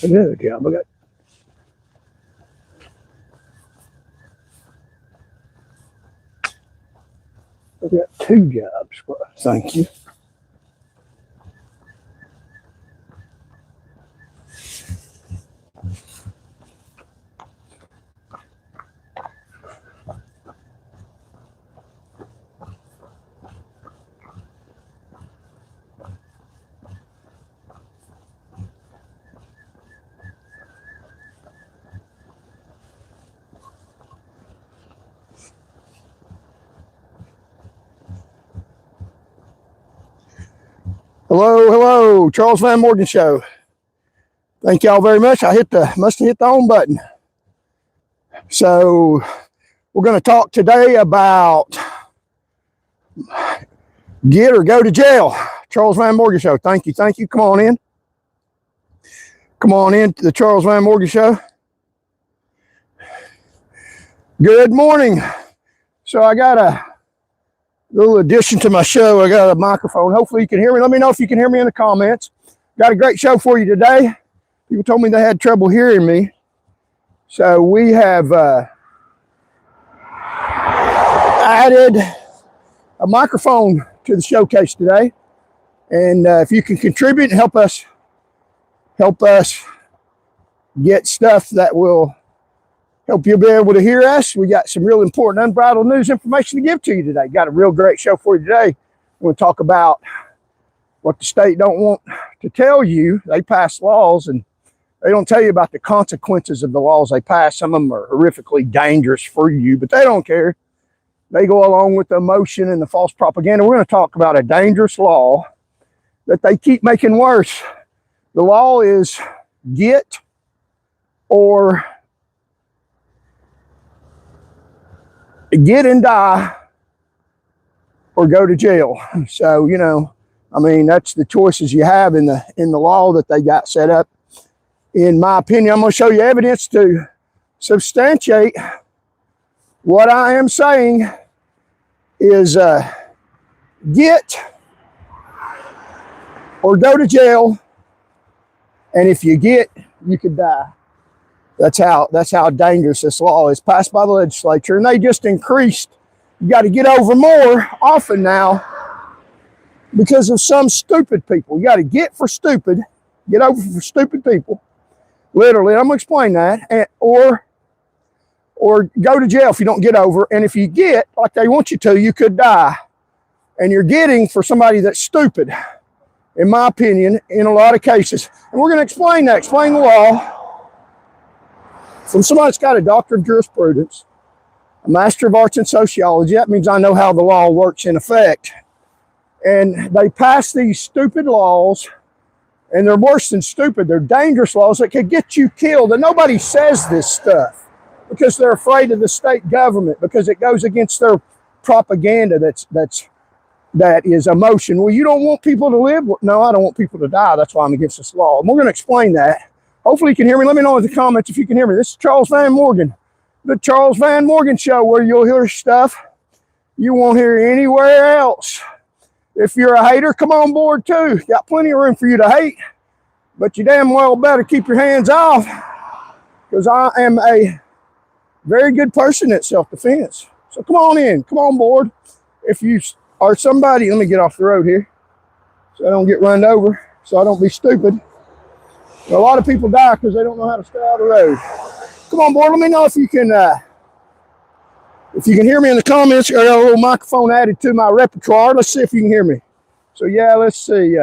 Good job. I got 2 jobs. Thank you. Hello, Charles Van Morgan Show. Thank y'all very much. I must have hit the on button. So we're going to talk today about get or go to jail. Charles Van Morgan Show. Thank you. Come on in. Come on in to the Charles Van Morgan Show. Good morning. So I got a little addition to my show. I got a microphone. Hopefully you can hear me. Let me know if you can hear me in the comments. Got a great show for you today. People told me they had trouble hearing me. So we have added a microphone to the showcase today. And if you can contribute and help us get stuff that will help you be able to hear us. We got some real important unbridled news information to give to you today. Got a real great show for you today. We're going to talk about what the state don't want to tell you. They pass laws and they don't tell you about the consequences of the laws they pass. Some of them are horrifically dangerous for you, but they don't care. They go along with the emotion and the false propaganda. We're going to talk about a dangerous law that they keep making worse. The law is get or get and die or go to jail. So, you know, I mean, that's the choices you have in the law that they got set up. In my opinion, I'm going to show you evidence to substantiate what I am saying is get or go to jail. And if you get, you could die. That's how dangerous this law is, passed by the legislature. And they just increased. You got to get over more often now because of some stupid people. You got to get for stupid, get over for stupid people. Literally, I'm going to explain that. Or go to jail if you don't get over. And if you get, like they want you to, you could die. And you're getting for somebody that's stupid, in my opinion, in a lot of cases. And we're going to explain that, explain the law from somebody that's got a doctorate of jurisprudence, a master of arts in sociology. That means I know how the law works in effect. And they pass these stupid laws, and they're worse than stupid. They're dangerous laws that could get you killed. And nobody says this stuff because they're afraid of the state government, because it goes against their propaganda that is emotion. Well, you don't want people to live? No, I don't want people to die. That's why I'm against this law. And we're going to explain that. Hopefully you can hear me. Let me know in the comments if you can hear me. This is Charles Van Morgan, the Charles Van Morgan Show, where you'll hear stuff you won't hear anywhere else. If you're a hater, come on board too. Got plenty of room for you to hate, but you damn well better keep your hands off, because I am a very good person at self-defense. So come on in, come on board. If you are somebody, let me get off the road here so I don't get run over, so I don't be stupid. A lot of people die because they don't know how to stay out of the road. Come on board, let me know if you can hear me in the comments. I got a little microphone added to my repertoire. Let's see if you can hear me. So yeah, let's see.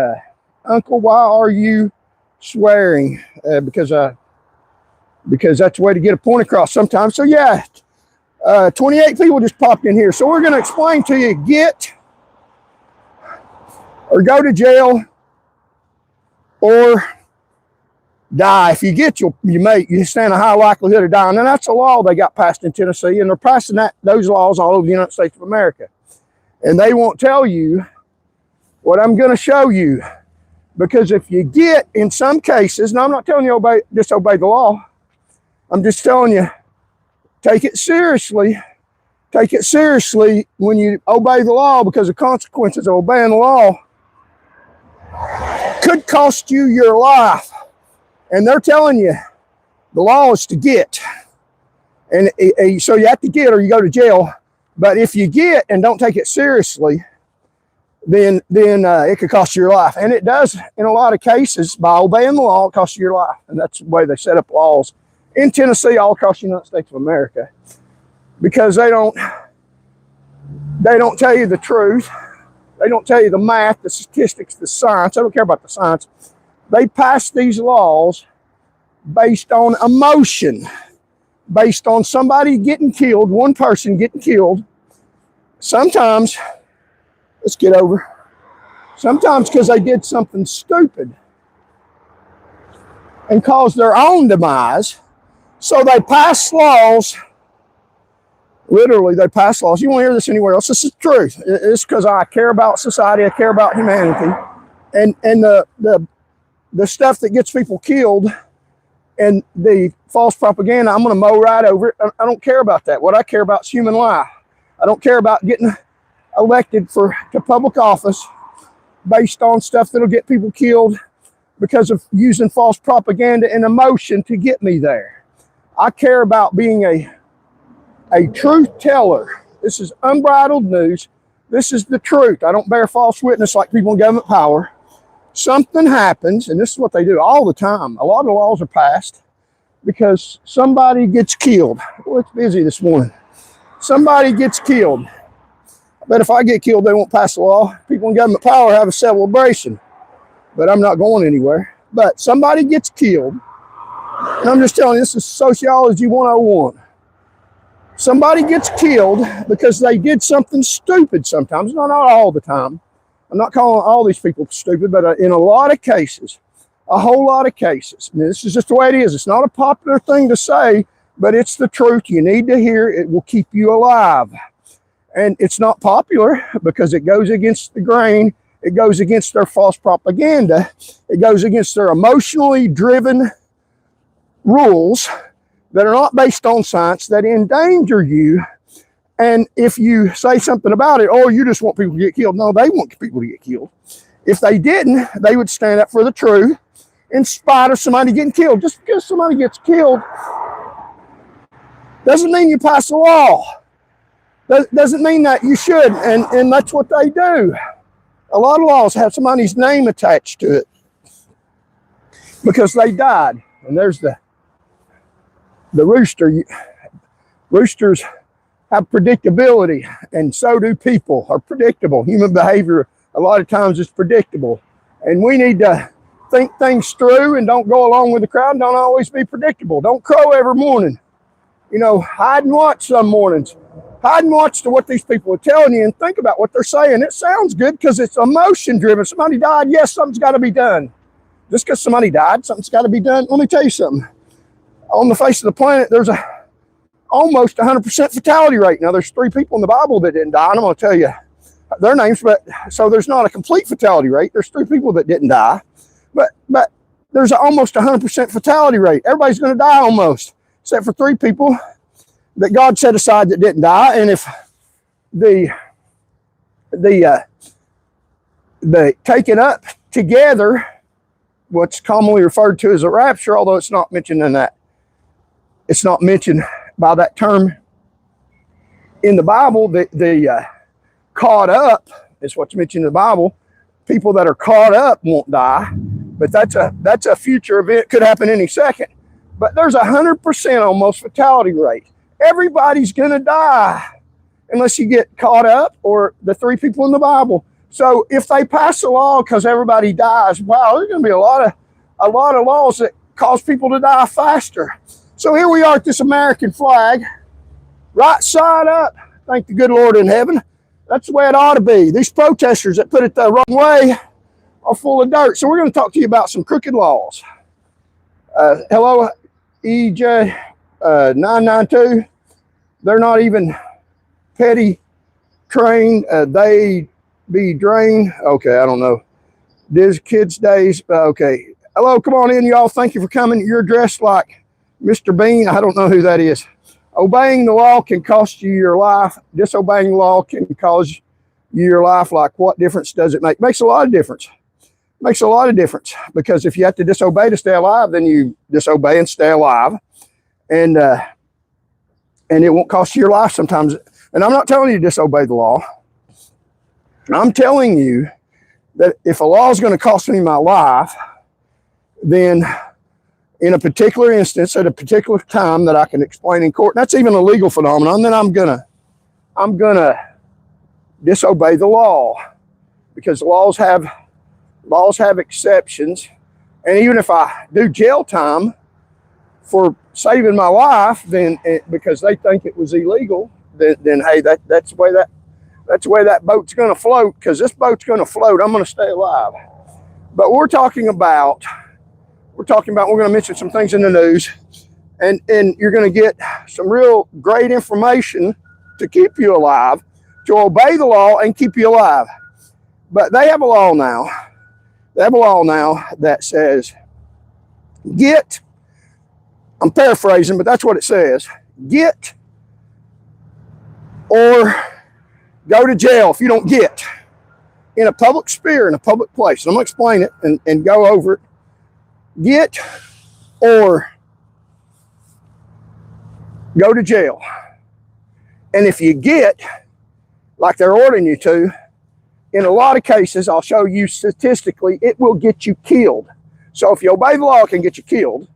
Uncle, why are you swearing? Because that's the way to get a point across sometimes. So yeah, 28 people just popped in here. So we're going to explain to you, get or go to jail or die. If you get, you stand a high likelihood of dying. And that's a law they got passed in Tennessee, and they're passing those laws all over the United States of America. And they won't tell you what I'm going to show you, because if you get, in some cases, now I'm not telling you disobey the law. I'm just telling you, take it seriously. Take it seriously when you obey the law, because the consequences of obeying the law could cost you your life. And they're telling you the law is to get. And so you have to get or you go to jail. But if you get and don't take it seriously, then it could cost you your life. And it does in a lot of cases. By obeying the law, it costs you your life. And that's the way they set up laws in Tennessee, all across the United States of America. Because they don't tell you the truth. They don't tell you the math, the statistics, the science. They don't care about the science. They pass these laws based on emotion, based on somebody getting killed, one person getting killed. Sometimes, let's get over, sometimes because they did something stupid and caused their own demise. So they pass laws. Literally, they pass laws. You won't hear this anywhere else. This is the truth. It's because I care about society. I care about humanity. And the stuff that gets people killed and the false propaganda, I'm going to mow right over it. I don't care about that. What I care about is human life. I don't care about getting elected to public office based on stuff that'll get people killed because of using false propaganda and emotion to get me there. I care about being a truth teller. This is unbridled news. This is the truth. I don't bear false witness like people in government power. Something happens, and this is what they do all the time. A lot of laws are passed because somebody gets killed. Well, it's busy this morning. Somebody gets killed. I bet if I get killed, they won't pass the law. People in government power have a celebration, but I'm not going anywhere. But somebody gets killed, and I'm just telling you, this is Sociology 101. Somebody gets killed because they did something stupid sometimes, not all the time. I'm not calling all these people stupid, but in a lot of cases, a whole lot of cases. And this is just the way it is. It's not a popular thing to say, but it's the truth. You need to hear it. It will keep you alive. And it's not popular because it goes against the grain. It goes against their false propaganda. It goes against their emotionally driven rules that are not based on science, that endanger you. And if you say something about it, oh, you just want people to get killed. No, they want people to get killed. If they didn't, they would stand up for the truth in spite of somebody getting killed. Just because somebody gets killed doesn't mean you pass a law. Doesn't mean that you should. And that's what they do. A lot of laws have somebody's name attached to it because they died. And there's the rooster. Roosters have predictability, and so do people are predictable. Human behavior a lot of times is predictable, and we need to think things through and don't go along with the crowd. Don't always be predictable. Don't crow every morning. You know, hide and watch some mornings. Hide and watch to what these people are telling you and think about what they're saying. It sounds good because it's emotion driven. Somebody died. Yes, something's got to be done. Just because somebody died, something's got to be done. Let me tell you something. On the face of the planet, there's almost 100% fatality rate. Now, there's 3 people in the Bible that didn't die, and I'm going to tell you their names, but so there's not a complete fatality rate. There's 3 people that didn't die, but there's almost 100% fatality rate. Everybody's going to die almost, except for 3 people that God set aside that didn't die. And if the taken up together, what's commonly referred to as a rapture, although it's not mentioned in that, it's not mentioned by that term in the Bible. The caught up is what's mentioned in the Bible. People that are caught up won't die, but that's a future event. Could happen any second. But there's 100% almost fatality rate. Everybody's gonna die unless you get caught up, or the 3 people in the Bible. So if they pass a law because everybody dies, wow, there's gonna be a lot of laws that cause people to die faster. So here we are at this American flag, right side up. Thank the good Lord in heaven. That's the way it ought to be. These protesters that put it the wrong way are full of dirt. So we're going to talk to you about some crooked laws. Hello, EJ 992. They're not even petty trained. They be drained. Okay, I don't know. This kids' days. Okay. Hello, come on in, y'all. Thank you for coming. You're dressed like Mr. Bean. I don't know who that is. Obeying the law can cost you your life. Disobeying the law can cause you your life. Like, what difference does it make? Makes a lot of difference. Makes a lot of difference, because if you have to disobey to stay alive, then you disobey and stay alive, and it won't cost you your life sometimes. And I'm not telling you to disobey the law. I'm telling you that if a law is going to cost me my life, then in a particular instance, at a particular time that I can explain in court, that's even a legal phenomenon, then I'm gonna disobey the law, because laws have exceptions. And even if I do jail time for saving my life, then because they think it was illegal, then hey, that's the way that boat's going to float, because this boat's going to float. I'm going to stay alive. But we're going to mention some things in the news, and you're going to get some real great information to keep you alive, to obey the law and keep you alive. But they have a law now. They have a law now that says, I'm paraphrasing, but that's what it says, get or go to jail if you don't get in a public sphere, in a public place. And I'm going to explain it and go over it. Get or go to jail. And if you get, like they're ordering you to, in a lot of cases, I'll show you statistically, it will get you killed. So if you obey the law, it can get you killed.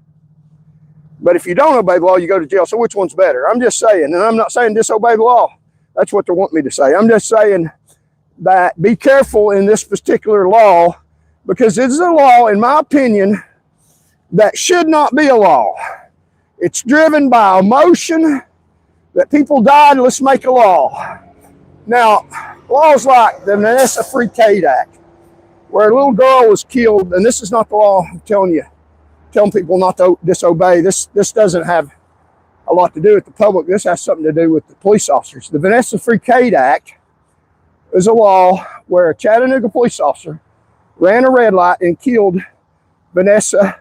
But if you don't obey the law, you go to jail. So which one's better? I'm just saying, and I'm not saying disobey the law. That's what they want me to say. I'm just saying that be careful in this particular law, because this is a law, in my opinion, that should not be a law. It's driven by emotion, that people died, let's make a law. Now, laws like the Vanessa Free-Cade Act, where a little girl was killed, and this is not the law I'm telling people not to disobey. This doesn't have a lot to do with the public. This has something to do with the police officers. The Vanessa Free-Cade Act is a law where a Chattanooga police officer ran a red light and killed Vanessa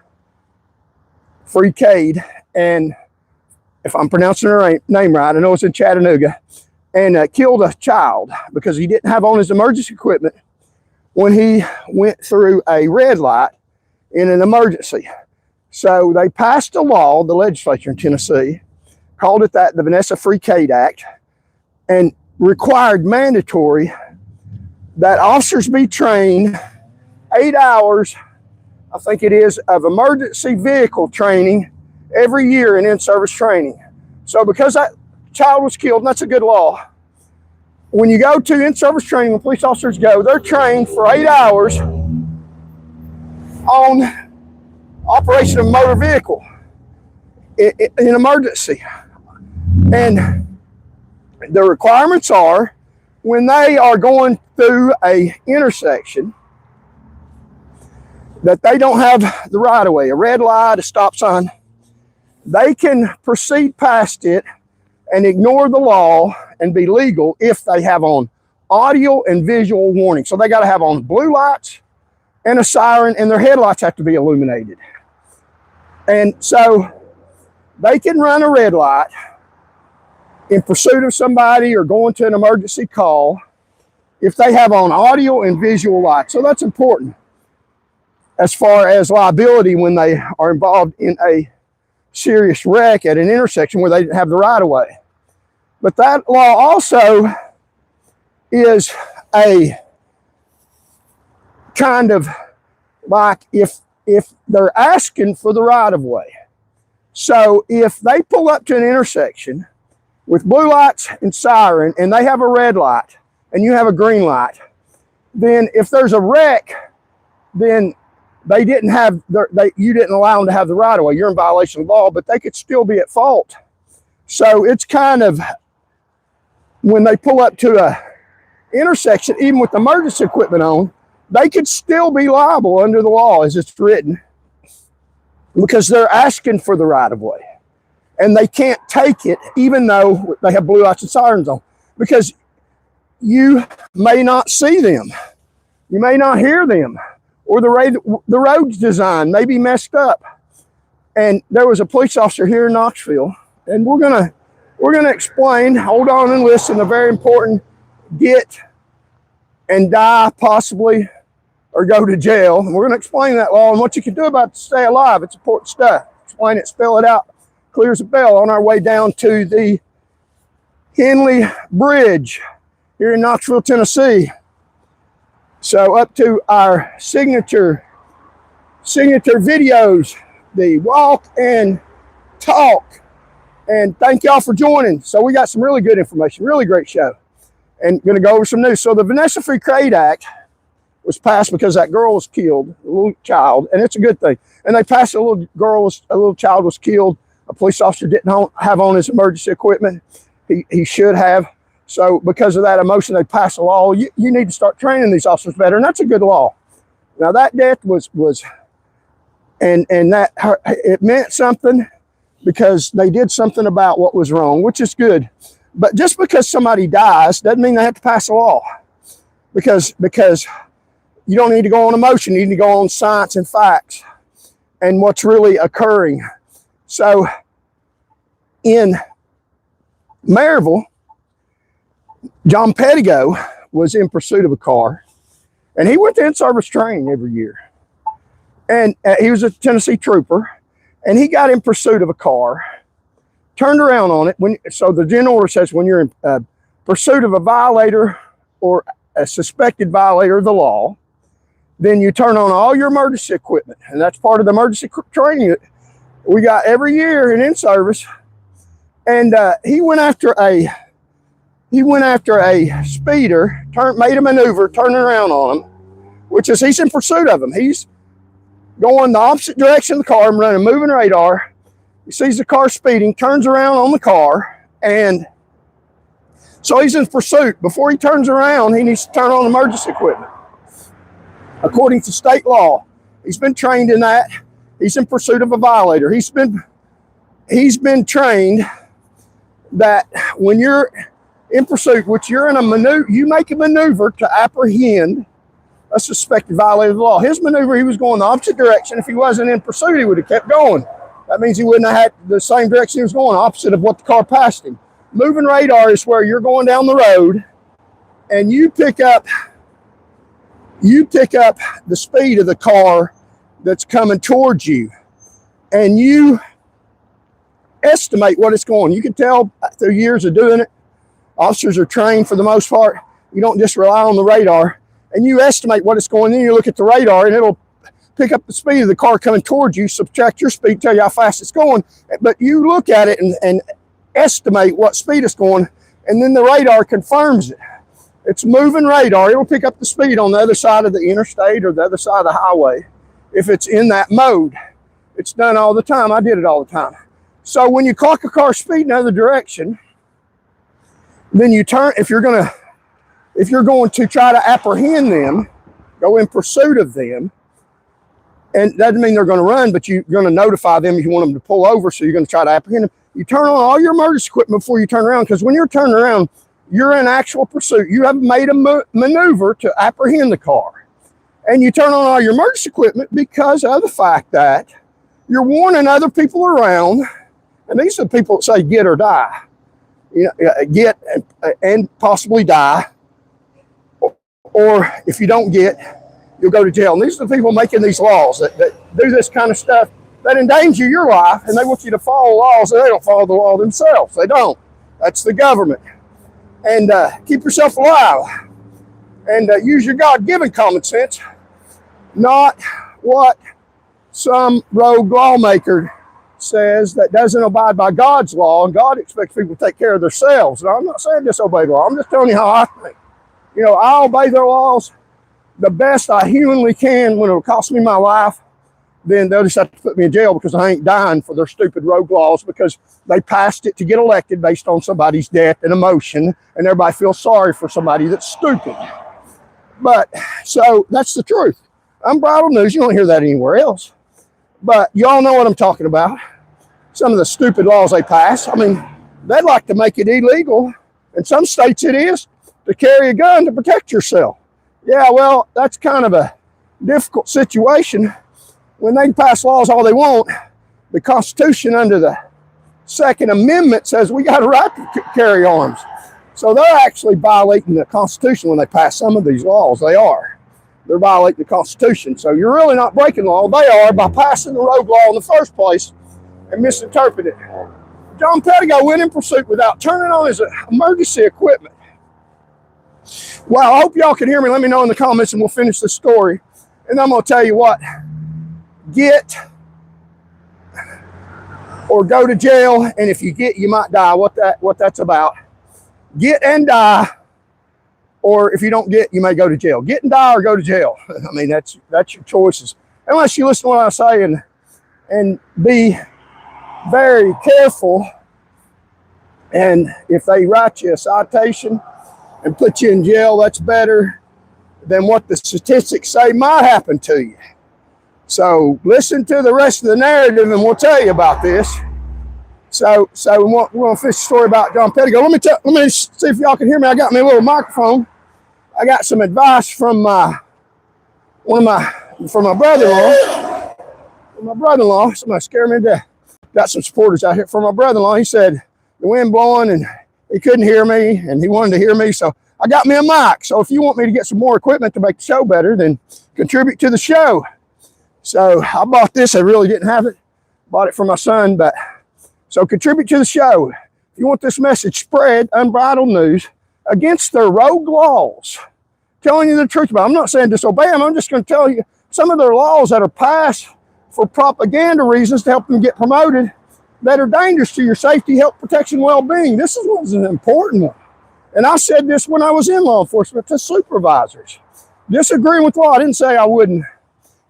Free-Cade, and if I'm pronouncing her name right, I know it's in Chattanooga, and killed a child because he didn't have on his emergency equipment when he went through a red light in an emergency. So they passed a law, the legislature in Tennessee, called it the Vanessa Free-Cade Act, and required mandatory that officers be trained 8 hours, I think it is, of emergency vehicle training every year in in-service training. So because that child was killed, and that's a good law, when you go to in-service training, when police officers go, they're trained for 8 hours on operation of a motor vehicle in emergency. And the requirements are, when they are going through a intersection, that they don't have the right of way, a red light, a stop sign, they can proceed past it and ignore the law and be legal if they have on audio and visual warning. So they got to have on blue lights and a siren, and their headlights have to be illuminated. And so they can run a red light in pursuit of somebody or going to an emergency call if they have on audio and visual lights. So that's important as far as liability when they are involved in a serious wreck at an intersection where they didn't have the right of way. But that law also is a kind of like if they're asking for the right of way. So if they pull up to an intersection with blue lights and siren, and they have a red light and you have a green light, then if there's a wreck, then you didn't allow them to have the right of way. You're in violation of the law, but they could still be at fault. So it's kind of, when they pull up to a intersection, even with emergency equipment on, they could still be liable under the law as it's written, because they're asking for the right of way. And they can't take it even though they have blue lights and sirens on, because you may not see them. You may not hear them, or the road's design may be messed up. And there was a police officer here in Knoxville, and we're gonna explain, hold on and listen, a very important get and die possibly or go to jail. And we're going to explain that law and what you can do about it to stay alive. It's important stuff. Explain it, spell it out, clear as a bell on our way down to the Henley Bridge here in Knoxville, Tennessee. So up to our signature videos, the walk and talk. And thank y'all for joining. So we got some really good information, really great show. And going to go over some news. So the Vanessa Free Trade Act was passed because that girl was killed, a little child, and it's a good thing. And they passed a little child was killed. A police officer didn't have on his emergency equipment. He should have. So because of that emotion, they passed a law. You need to start training these officers better, and that's a good law. Now that death was and that it meant something because they did something about what was wrong, which is good. But just because somebody dies doesn't mean they have to pass a law, because you don't need to go on emotion. You need to go on science and facts and what's really occurring. So in Maryville, John Pettigo was in pursuit of a car, and he went to in-service training every year. And he was a Tennessee trooper, and he got in pursuit of a car, turned around on it. So the general order says when you're in pursuit of a violator or a suspected violator of the law, then you turn on all your emergency equipment. And that's part of the emergency training that we got every year in service. And he went after a speeder, made a maneuver, turning around on him, which is he's in pursuit of him. He's going the opposite direction of the car and running moving radar. He sees the car speeding, turns around on the car, and so he's in pursuit. Before he turns around, he needs to turn on emergency equipment. According to state law, he's been trained in that. He's in pursuit of a violator. He's been trained that when you're in pursuit, which you're in a maneuver, you make a maneuver to apprehend a suspected violator of the law. His maneuver, he was going the opposite direction. If he wasn't in pursuit, he would have kept going. That means he wouldn't have had the same direction he was going, opposite of what the car passed him. Moving radar is where you're going down the road and you pick up the speed of the car that's coming towards you, and you estimate what it's going. You can tell through years of doing it. Officers are trained for the most part. You don't just rely on the radar, and you estimate what it's going. Then you look at the radar and it'll pick up the speed of the car coming towards you, subtract your speed, tell you how fast it's going. But you look at it and estimate what speed it's going, and then the radar confirms it. It's moving radar. It'll pick up the speed on the other side of the interstate or the other side of the highway if it's in that mode. It's done all the time. I did it all the time. So when you clock a car speed in the other direction, then you turn, if you're going to try to apprehend them, go in pursuit of them, and that doesn't mean they're going to run, but you're going to notify them if you want them to pull over, so you're going to try to apprehend them. You turn on all your emergency equipment before you turn around, because when you're turning around, you're in actual pursuit. You have made a maneuver to apprehend the car. And you turn on all your emergency equipment because of the fact that you're warning other people around, and these are the people that say get or die. You know, get and possibly die, or if you don't get, you'll go to jail. And these are the people making these laws that do this kind of stuff that endanger your life, and they want you to follow laws, and they don't follow the law themselves. They don't. That's the government. And keep yourself alive, and use your God-given common sense, not what some rogue lawmaker says that doesn't abide by God's law, and God expects people to take care of themselves. Now, I'm not saying disobey the law. I'm just telling you how I think. You know, I obey their laws the best I humanly can. When it'll cost me my life, then they'll just have to put me in jail because I ain't dying for their stupid rogue laws, because they passed it to get elected based on somebody's death and emotion, and everybody feels sorry for somebody that's stupid. But, so, that's the truth. Unbridled news, you don't hear that anywhere else. But y'all know what I'm talking about. Some of the stupid laws they pass. I mean, they'd like to make it illegal, in some states it is, to carry a gun to protect yourself. Yeah, well, that's kind of a difficult situation. When they pass laws all they want, the Constitution under the Second Amendment says we got a right to carry arms. So they're actually violating the Constitution when they pass some of these laws. They are. they're violating the Constitution. So you're really not breaking law. They are by passing the road law in the first place and misinterpreting it. John Pettigo went in pursuit without turning on his emergency equipment. Well, I hope y'all can hear me. Let me know in the comments and we'll finish the story. And I'm going to tell you what, get or go to jail, and if you get, you might die. What that's about. Get and die, or if you don't get, you may go to jail. Get and die or go to jail. I mean, that's your choices. Unless you listen to what I say and be very careful. And if they write you a citation and put you in jail, that's better than what the statistics say might happen to you. So listen to the rest of the narrative and we'll tell you about this. So we're going to finish the story about John Pettigo. Let me see if y'all can hear me. I got me a little microphone. I got some advice from my brother-in-law. From my brother-in-law. Somebody scared me to death. Got some supporters out here. From my brother-in-law, he said the wind blowing and he couldn't hear me and he wanted to hear me. So I got me a mic. So if you want me to get some more equipment to make the show better, then contribute to the show. So I bought this. I really didn't have it. Bought it for my son, but so contribute to the show. If you want this message spread, unbridled news against their rogue laws, telling you the truth about them. I'm not saying disobey them. I'm just going to tell you some of their laws that are passed for propaganda reasons to help them get promoted that are dangerous to your safety, health, protection, well-being. This is what's an important one. And I said this when I was in law enforcement to supervisors. Disagreeing with law, I didn't say I wouldn't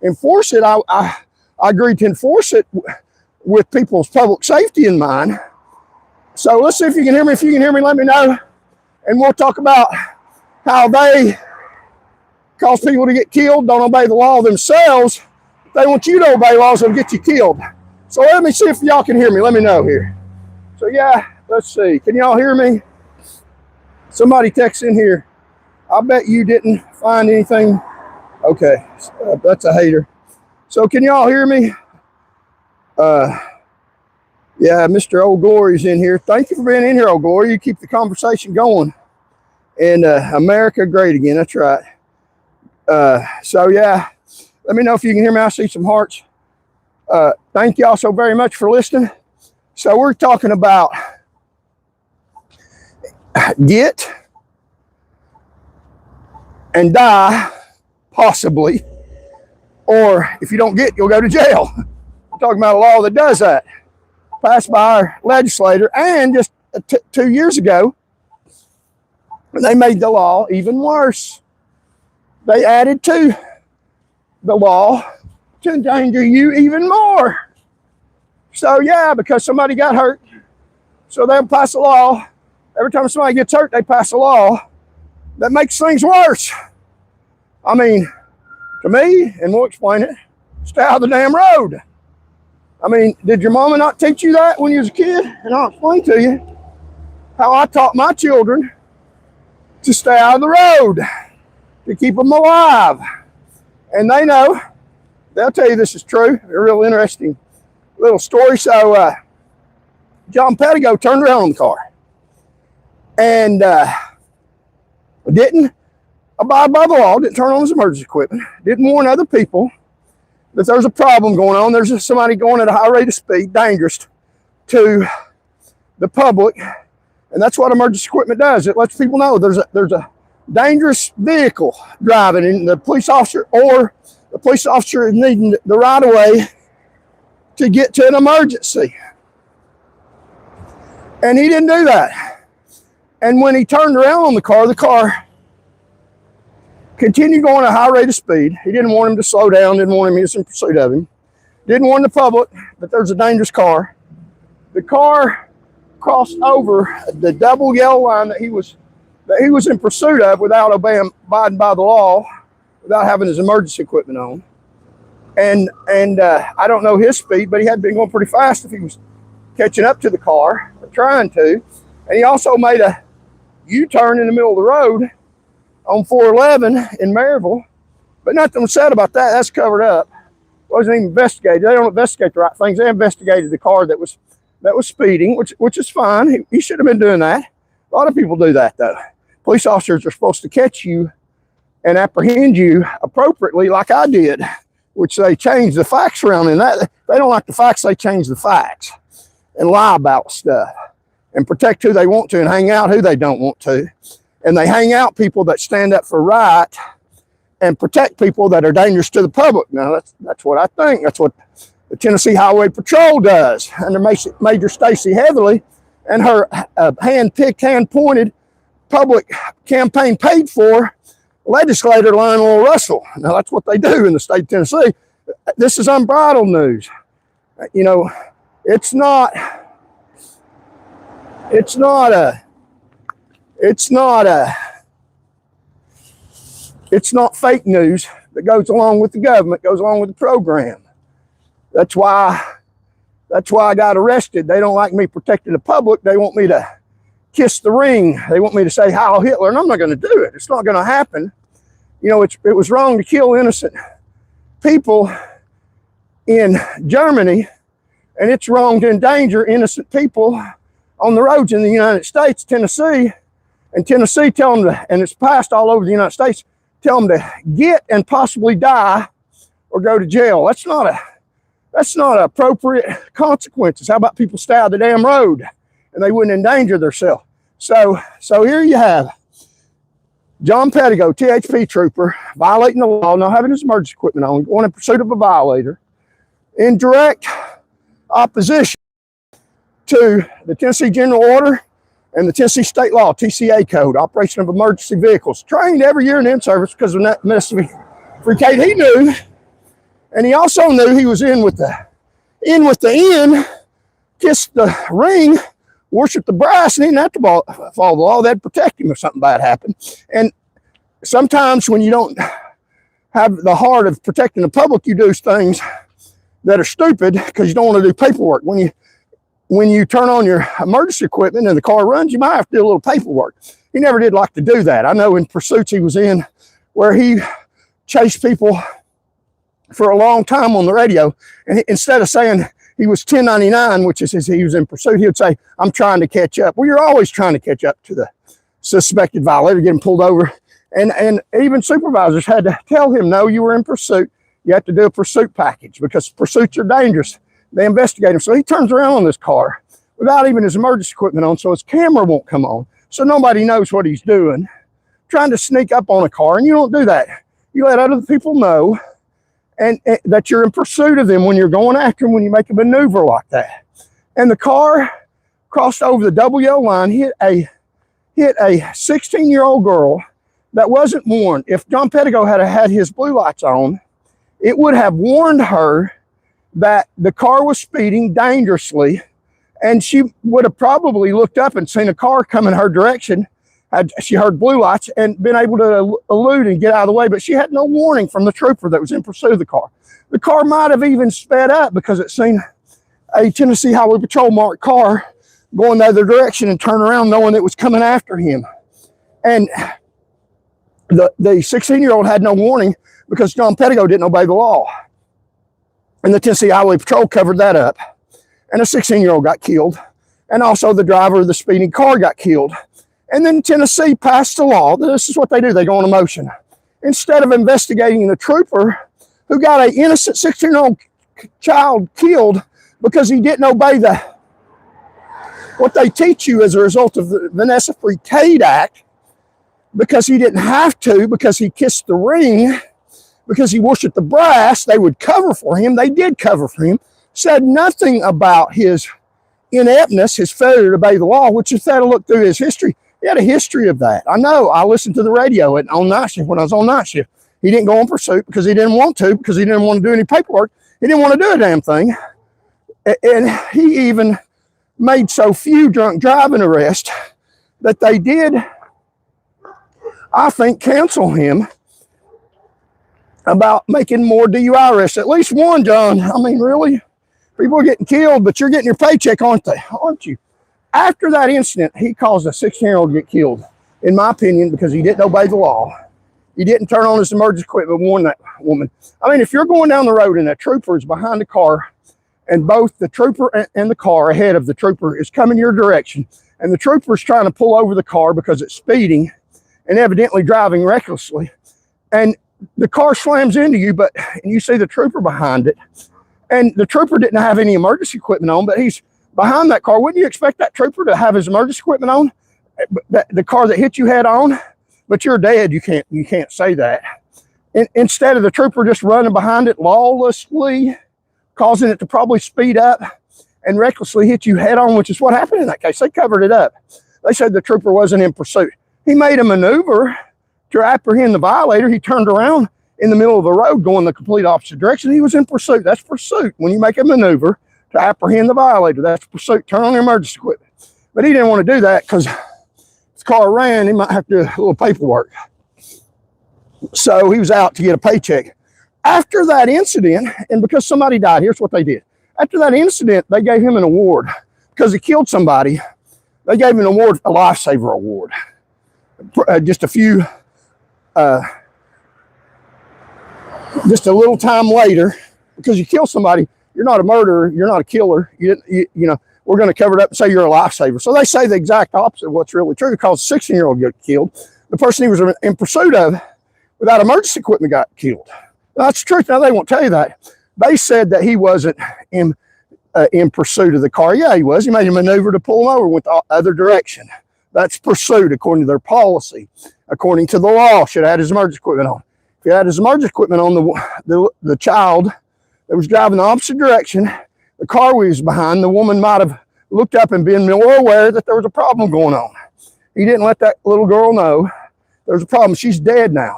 enforce it. I agreed to enforce it with people's public safety in mind. So let's see if you can hear me. If you can hear me, let me know. And we'll talk about how they cause people to get killed, don't obey the law themselves. If they want you to obey laws, they'll get you killed. So let me see if y'all can hear me. Let me know here. So yeah, let's see. Can y'all hear me? Somebody text in here. I bet you didn't find anything. Okay, that's a hater. So can y'all hear me? Yeah, Mr. Old Glory's in here. Thank you for being in here, Old Glory. You keep the conversation going. And America great again. That's right. So yeah, let me know if you can hear me. I see some hearts. Thank y'all so very much for listening. So we're talking about get and die, possibly, or if you don't get, you'll go to jail. We're talking about a law that does that, passed by our legislator, and just 2 years ago, they made the law even worse. They added to the law to endanger you even more. So yeah, because somebody got hurt, so they'll pass a law. Every time somebody gets hurt, they pass a law that makes things worse. I mean, to me, and we'll explain it, stay out of the damn road. I mean, did your mama not teach you that when you was a kid? And I'll explain to you how I taught my children to stay out of the road, to keep them alive. And they know, they'll tell you this is true. A real interesting little story. So John Pettigo turned around on the car and didn't abide by the law, didn't turn on his emergency equipment, didn't warn other people that there's a problem going on. There's somebody going at a high rate of speed, dangerous to the public. And that's what emergency equipment does. It lets people know there's a dangerous vehicle driving, and the police officer is needing the right of way to get to an emergency. And he didn't do that. And when he turned around on the car continued going at a high rate of speed. He didn't want him to slow down, didn't want him, he was in pursuit of him. Didn't warn the public that there's a dangerous car. The car crossed over the double yellow line that he was in pursuit of without abiding by the law, without having his emergency equipment on. And I don't know his speed, but he had been going pretty fast if he was catching up to the car, or trying to. And he also made a U-turn in the middle of the road on 411 in Maryville. But nothing was said about that. That's covered up. Wasn't even investigated. They don't investigate the right things. They investigated the car that was speeding, which is fine. He should have been doing that. A lot of people do that, though. Police officers are supposed to catch you and apprehend you appropriately like I did, which they changed the facts around. And that they don't like the facts, they change the facts and lie about stuff and protect who they want to and hang out who they don't want to. And they hang out people that stand up for right and protect people that are dangerous to the public. Now, that's what I think. That's what the Tennessee Highway Patrol does under Major Stacey Heatherly and her hand-picked, hand-pointed public campaign paid for legislator Lionel Russell. Now, that's what they do in the state of Tennessee. This is unbridled news. You know, it's not fake news that goes along with the government, goes along with the program. That's why I got arrested. They don't like me protecting the public. They want me to kiss the ring. They want me to say Heil Hitler, and I'm not going to do it. It's not going to happen. You know, it was wrong to kill innocent people in Germany, and it's wrong to endanger innocent people on the roads in the United States, Tennessee. And Tennessee tell them to, and it's passed all over the United States, tell them to get and possibly die or go to jail. That's not appropriate consequences. How about people stay out of the damn road and they wouldn't endanger themselves? So here you have John Pettigo, THP trooper, violating the law, not having his emergency equipment on, going in pursuit of a violator, in direct opposition to the Tennessee General Order and the Tennessee State Law, TCA Code, Operation of Emergency Vehicles, trained every year in service because of that Mississippi Free Kate. He knew, and he also knew he was in with the kissed the ring, worship the brass, and he didn't have to follow the law. They'd protect him if something bad happened. And sometimes when you don't have the heart of protecting the public, you do things that are stupid because you don't want to do paperwork. When you turn on your emergency equipment and the car runs, you might have to do a little paperwork. He never did like to do that. I know in pursuits he was in where he chased people for a long time on the radio, and instead of saying he was 1099, which is he was in pursuit, he would say, I'm trying to catch up. Well, you're always trying to catch up to the suspected violator, getting pulled over. And even supervisors had to tell him, no, you were in pursuit. You have to do a pursuit package because pursuits are dangerous. They investigate him. So he turns around on this car without even his emergency equipment on, so his camera won't come on. So nobody knows what he's doing, trying to sneak up on a car. And you don't do that. You let other people know and that you're in pursuit of them when you're going after them, when you make a maneuver like that. And the car crossed over the double yellow line, hit a 16-year-old girl that wasn't warned. If John Pettigo had had his blue lights on, it would have warned her that the car was speeding dangerously, and she would have probably looked up and seen a car come in her direction had she heard blue lights and been able to elude and get out of the way. But she had no warning from the trooper that was in pursuit of the car. The car might have even sped up because it seen a Tennessee Highway Patrol marked car going the other direction and turn around knowing it was coming after him. And the 16-year-old had no warning because John Pettigo didn't obey the law. And the Tennessee Highway Patrol covered that up. And a 16-year-old got killed. And also the driver of the speeding car got killed. And then Tennessee passed a law. This is what they do. They go on emotion. Instead of investigating the trooper who got an innocent 16-year-old child killed because he didn't obey what they teach you as a result of the Vanessa Free Kate Act, because he didn't have to, because he kissed the ring, because he worshiped the brass, they would cover for him. They did cover for him. Said nothing about his ineptness, his failure to obey the law, which if they had to look through his history, he had a history of that. I know. I listened to the radio on night shift when I was on night shift. He didn't go on pursuit because he didn't want to, because he didn't want to do any paperwork. He didn't want to do a damn thing. And he even made so few drunk driving arrests that they did, I think, cancel him about making more DUI arrests. At least one, John. I mean, really? People are getting killed, but you're getting your paycheck, aren't you? After that incident, he caused a 16-year-old to get killed, in my opinion, because he didn't obey the law. He didn't turn on his emergency equipment and warn that woman. I mean, if you're going down the road and a trooper is behind the car, and both the trooper and the car ahead of the trooper is coming your direction, and the trooper is trying to pull over the car because it's speeding and evidently driving recklessly, and the car slams into you, and you see the trooper behind it, and the trooper didn't have any emergency equipment on, but he's behind that car. Wouldn't you expect that trooper to have his emergency equipment on? The car that hit you head on, but you're dead. You can't say that. Instead of the trooper just running behind it lawlessly, causing it to probably speed up and recklessly hit you head on, which is what happened in that case. They covered it up. They said the trooper wasn't in pursuit. He made a maneuver to apprehend the violator. He turned around in the middle of the road going the complete opposite direction. He was in pursuit. That's pursuit. When you make a maneuver to apprehend the violator, that's pursuit. Turn on your emergency equipment. But he didn't want to do that because if the car ran, he might have to do a little paperwork. So he was out to get a paycheck. After that incident, and because somebody died, here's what they did. After that incident, they gave him an award because he killed somebody. They gave him an award, a lifesaver award. Just a little time later, because you kill somebody, you're not a murderer, you're not a killer. You know, we're going to cover it up and say you're a lifesaver. So they say the exact opposite of what's really true, because a 16-year-old got killed. The person he was in pursuit of without emergency equipment got killed. That's the truth. Now, they won't tell you that. They said that he wasn't in pursuit of the car. Yeah, he was. He made a maneuver to pull him over, went the other direction. That's pursuit according to their policy. According to the law, should have had his emergency equipment on. If he had his emergency equipment on, the child that was driving the opposite direction, the car we was behind, the woman might have looked up and been more aware that there was a problem going on. He didn't let that little girl know there's a problem. She's dead now.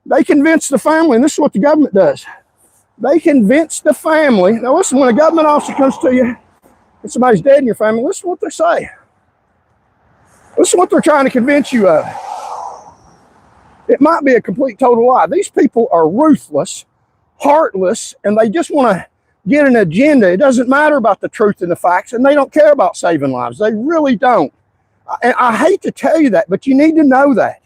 They convinced the family, and this is what the government does. They convince the family. Now listen, when a government officer comes to you and somebody's dead in your family, listen to what they say. Listen to what they're trying to convince you of. It might be a complete total lie. These people are ruthless, heartless, and they just want to get an agenda. It doesn't matter about the truth and the facts, and they don't care about saving lives. They really don't. And I hate to tell you that, but you need to know that.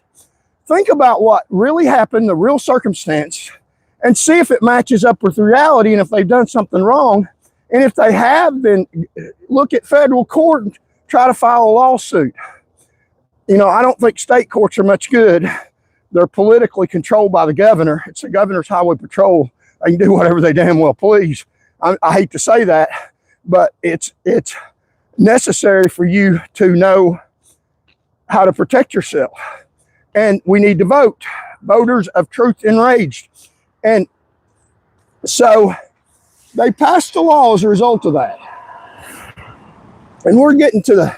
Think about what really happened, the real circumstance, and see if it matches up with reality, and if they've done something wrong. And if they have, then look at federal court and try to file a lawsuit. You know, I don't think state courts are much good. They're politically controlled by the governor. It's the governor's highway patrol. They can do whatever they damn well please. I hate to say that, but it's necessary for you to know how to protect yourself. And we need to vote. Voters of truth enraged. And so they passed a law as a result of that. And we're getting to the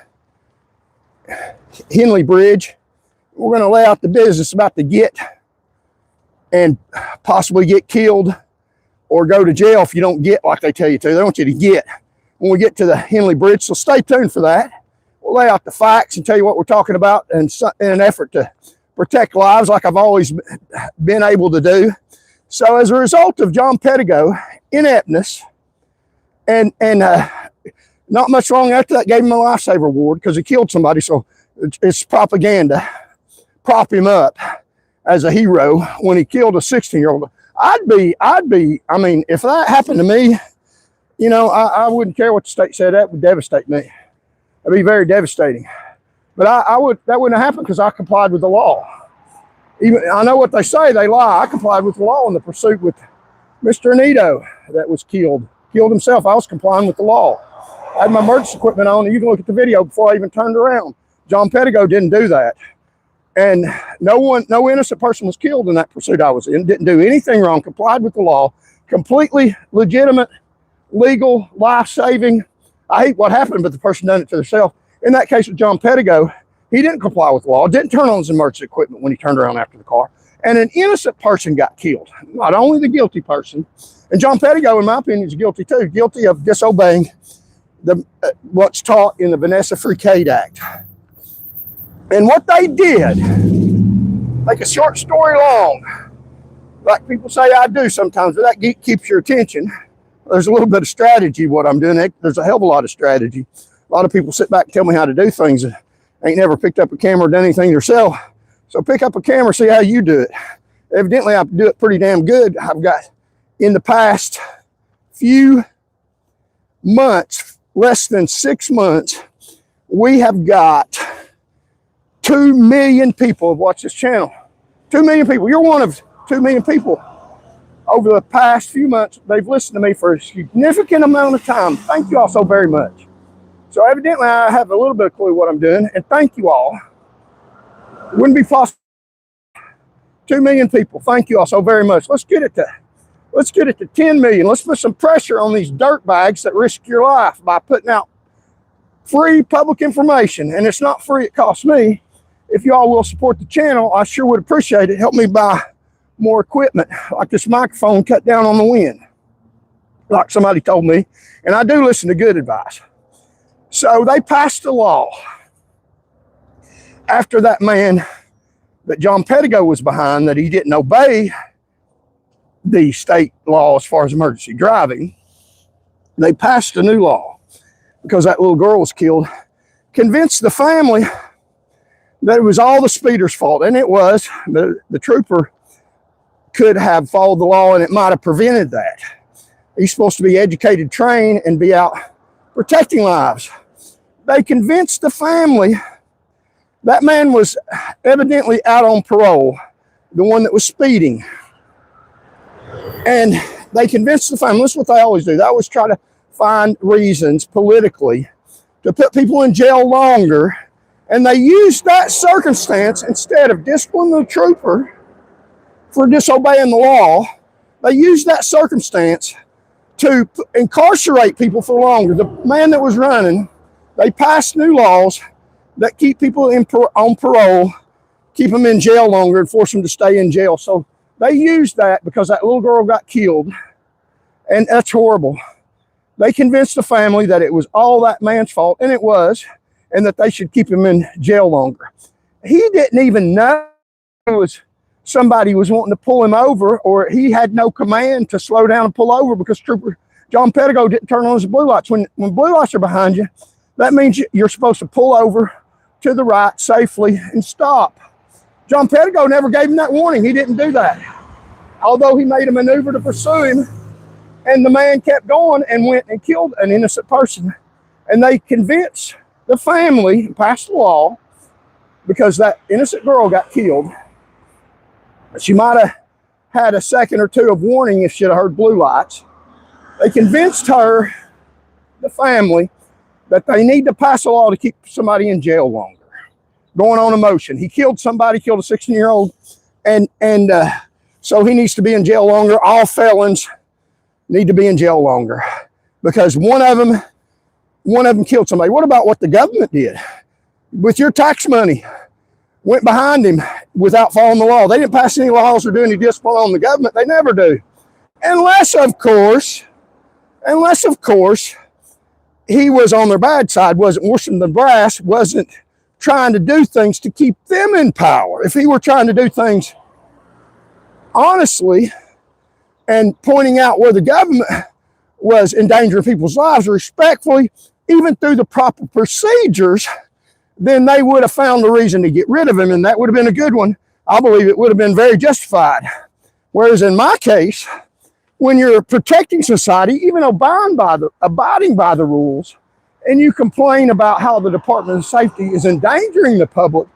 Henley Bridge. We're going to lay out the business about to get and possibly get killed or go to jail if you don't get like they tell you to. They want you to get when we get to the Henley Bridge. So stay tuned for that. We'll lay out the facts and tell you what we're talking about in an effort to protect lives like I've always been able to do. So as a result of John Pettigo ineptness and not much long after that gave him a lifesaver award because he killed somebody. So it's propaganda. Prop him up as a hero when he killed a 16-year-old. I'd be, I mean, if that happened to me, you know, I wouldn't care what the state said. That would devastate me. That'd be very devastating. But that wouldn't have happened because I complied with the law. Even I know what they say, they lie. I complied with the law in the pursuit with Mr. Anito that was killed himself. I was complying with the law. I had my emergency equipment on, and you can look at the video before I even turned around. John Pettigo didn't do that. And no innocent person was killed in that pursuit I was in. Didn't do anything wrong, complied with the law, completely legitimate, legal, life-saving. I hate what happened, but the person done it to themselves. In that case with John Pettigo, he didn't comply with the law, didn't turn on his emergency equipment when he turned around after the car. And an innocent person got killed, not only the guilty person. And John Pettigo, in my opinion, is guilty too, guilty of disobeying what's taught in the Vanessa Free-Cade Act. And what they did, make a short story long, like people say I do sometimes, but that keeps your attention. There's a little bit of strategy what I'm doing. There's a hell of a lot of strategy. A lot of people sit back and tell me how to do things. Ain't never picked up a camera or done anything themselves. So pick up a camera, see how you do it. Evidently, I do it pretty damn good. I've got, in the past few months, less than 6 months, we have got 2 million people have watched this channel. 2 million people. You're one of 2 million people over the past few months. They've listened to me for a significant amount of time. Thank you all so very much. So evidently I have a little bit of clue what I'm doing, and thank you all. It wouldn't be possible. 2 million people. Thank you all so very much. Let's get it to 10 million. Let's put some pressure on these dirt bags that risk your life by putting out free public information. And it's not free, it costs me. If you all will support the channel, I sure would appreciate it. Help me buy more equipment, like this microphone, cut down on the wind, like somebody told me. And I do listen to good advice. So they passed a law after that man that John Pettigo was behind, that he didn't obey the state law as far as emergency driving. They passed a new law because that little girl was killed, convinced the family that it was all the speeder's fault, and it was. The trooper could have followed the law and it might have prevented that. He's supposed to be educated, trained, and be out protecting lives. They convinced the family that man was evidently out on parole, the one that was speeding. And they convinced the family, this is what they always do. They always try to find reasons politically to put people in jail longer. And they used that circumstance, instead of disciplining the trooper for disobeying the law, they used that circumstance to incarcerate people for longer. The man that was running, they passed new laws that keep people on parole, keep them in jail longer, and force them to stay in jail. So they used that because that little girl got killed, and that's horrible. They convinced the family that it was all that man's fault, and it was, and that they should keep him in jail longer. He didn't even know it was somebody was wanting to pull him over, or he had no command to slow down and pull over because Trooper John Pettigo didn't turn on his blue lights. When blue lights are behind you, that means you're supposed to pull over to the right safely and stop. John Pettigo never gave him that warning. He didn't do that. Although he made a maneuver to pursue him, and the man kept going and went and killed an innocent person. And they convinced the family and passed the law because that innocent girl got killed. She might have had a second or two of warning if she'd have heard blue lights. They convinced her, the family, that they need to pass a law to keep somebody in jail longer. Going on emotion. He killed somebody, killed a 16-year-old, and so he needs to be in jail longer. All felons need to be in jail longer because one of them killed somebody. What about what the government did with your tax money? Went behind him without following the law. They didn't pass any laws or do any discipline on the government. They never do. Unless, of course, he was on their bad side, wasn't washing the brass, wasn't trying to do things to keep them in power. If he were trying to do things honestly and pointing out where the government was endangering people's lives respectfully, even through the proper procedures, then they would have found a reason to get rid of him, and that would have been a good one. I believe it would have been very justified. Whereas in my case, when you're protecting society, even abiding by the rules, and you complain about how the Department of Safety is endangering the public,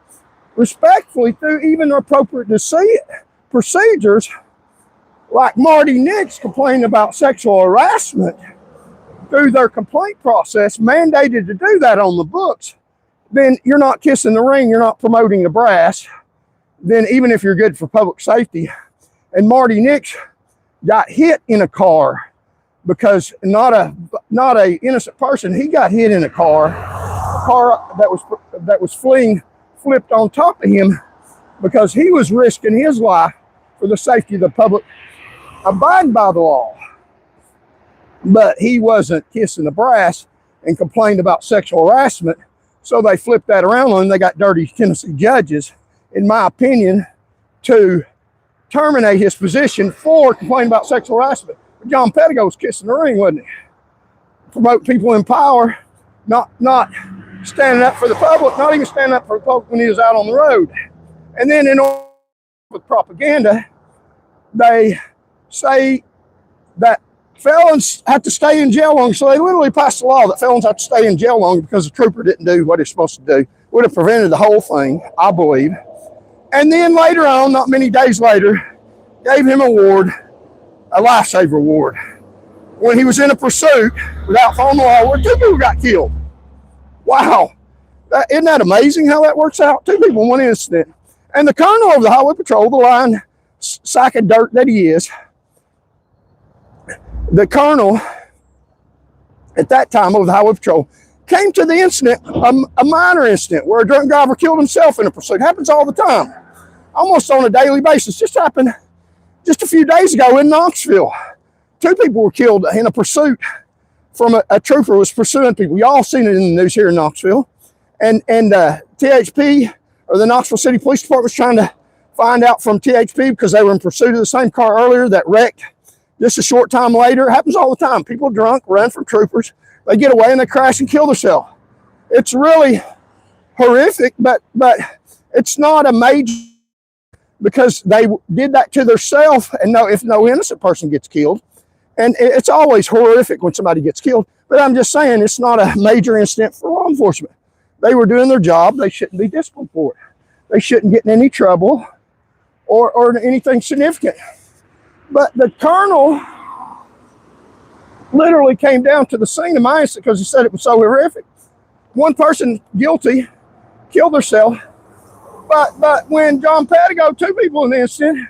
respectfully, through even appropriate procedures, like Marty Nix complaining about sexual harassment through their complaint process, mandated to do that on the books, then you're not kissing the ring, you're not promoting the brass, then even if you're good for public safety. And Marty Nix got hit in a car because not a innocent person, he got hit in a car that was fleeing flipped on top of him because he was risking his life for the safety of the public, abiding by the law. But he wasn't kissing the brass and complained about sexual harassment. So they flipped that around on him. They got dirty Tennessee judges, in my opinion, to terminate his position for complaining about sexual harassment. But John Pettigo was kissing the ring, wasn't he? Promote people in power, not standing up for the public, not even standing up for the public when he was out on the road. And then in order with propaganda, they say that felons have to stay in jail longer. So they literally passed a law that felons have to stay in jail longer because the trooper didn't do what he's supposed to do. Would have prevented the whole thing, I believe. And then later on, not many days later, gave him a lifesaver award. When he was in a pursuit without following the law, where 2 people got killed. Wow. Isn't that amazing how that works out? 2 people in one incident. And the colonel of the highway patrol, the lying sack of dirt that he is, the colonel at that time of the highway patrol came to the incident, a minor incident where a drunk driver killed himself in a pursuit. It happens all the time, almost on a daily basis. Just happened just a few days ago in Knoxville. 2 people were killed in a pursuit from a trooper who was pursuing people. Y'all seen it in the news here in Knoxville. And THP, or the Knoxville City Police Department, was trying to find out from THP because they were in pursuit of the same car earlier that wrecked just a short time later. It happens all the time. People drunk, run from troopers. They get away and they crash and kill themselves. It's really horrific, but it's not a major, because they did that to themselves, and if no innocent person gets killed. And it's always horrific when somebody gets killed. But I'm just saying, it's not a major incident for law enforcement. They were doing their job. They shouldn't be disciplined for it. They shouldn't get in any trouble or anything significant. But the colonel literally came down to the scene of my incident because he said it was so horrific. 1 person guilty killed herself. But when John Pettigo, 2 people in the incident,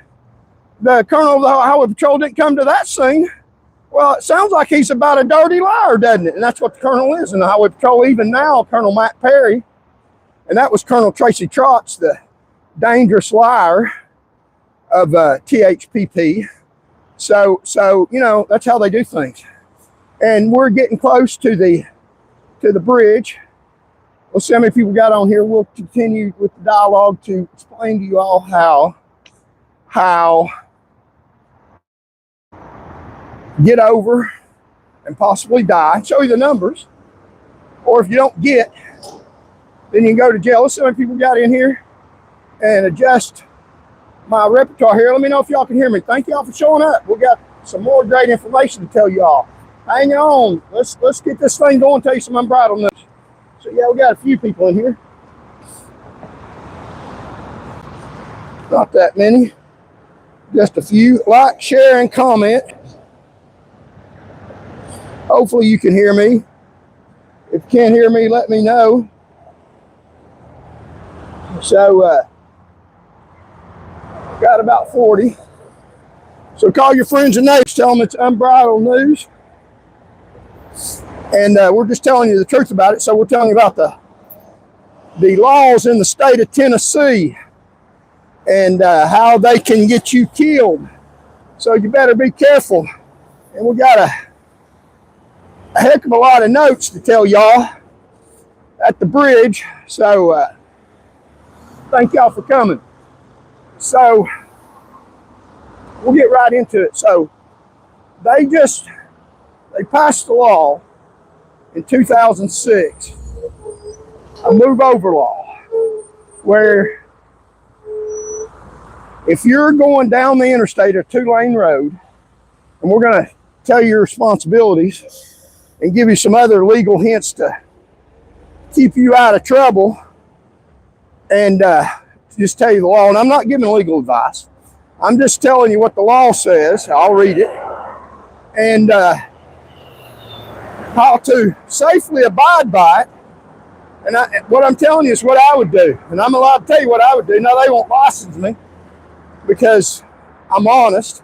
the colonel of the highway patrol didn't come to that scene. Well, it sounds like he's about a dirty liar, doesn't it? And that's what the colonel is in the highway patrol. Even now, Colonel Matt Perry, and that was Colonel Tracy Trotz, the dangerous liar of THPP. So that's how they do things. And we're getting close to the bridge. We'll see how many people got on here. We'll continue with the dialogue to explain to you all how get over and possibly die, show you the numbers. Or if you don't get, then you can go to jail. Let's see how many people got in here and adjust my repertoire here. Let me know if y'all can hear me. Thank y'all for showing up. We got some more great information to tell y'all. Hang on. Let's get this thing going, tell you some unbridled news. So yeah, we got a few people in here. Not that many. Just a few. Like, share, and comment. Hopefully you can hear me. If you can't hear me, let me know. So, got about 40. So call your friends and neighbors, tell them it's unbridled news. And we're just telling you the truth about it. So we're telling you about the laws in the state of Tennessee and how they can get you killed. So you better be careful. And we got a heck of a lot of notes to tell y'all at the bridge. So thank y'all for coming. So we'll get right into it. So they passed the law in 2006, a move over law, where if you're going down the interstate, a 2-lane road, and we're going to tell you your responsibilities and give you some other legal hints to keep you out of trouble, and just tell you the law. And I'm not giving legal advice. I'm just telling you what the law says. I'll read it. And how to safely abide by it. And what I'm telling you is what I would do. And I'm allowed to tell you what I would do. Now, they won't license me because I'm honest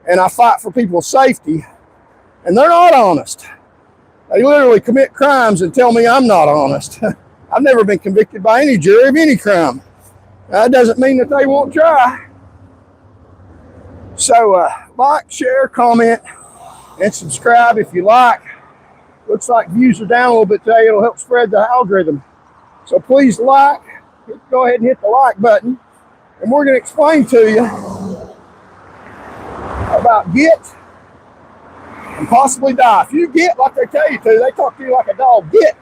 and I fight for people's safety. And they're not honest. They literally commit crimes and tell me I'm not honest. I've never been convicted by any jury of any crime. That doesn't mean that they won't try. So like, share, comment, and subscribe if you like. Looks like views are down a little bit today. It'll help spread the algorithm. So please like, go ahead and hit the like button. And we're going to explain to you about get and possibly die. If you get like they tell you to, they talk to you like a dog, get,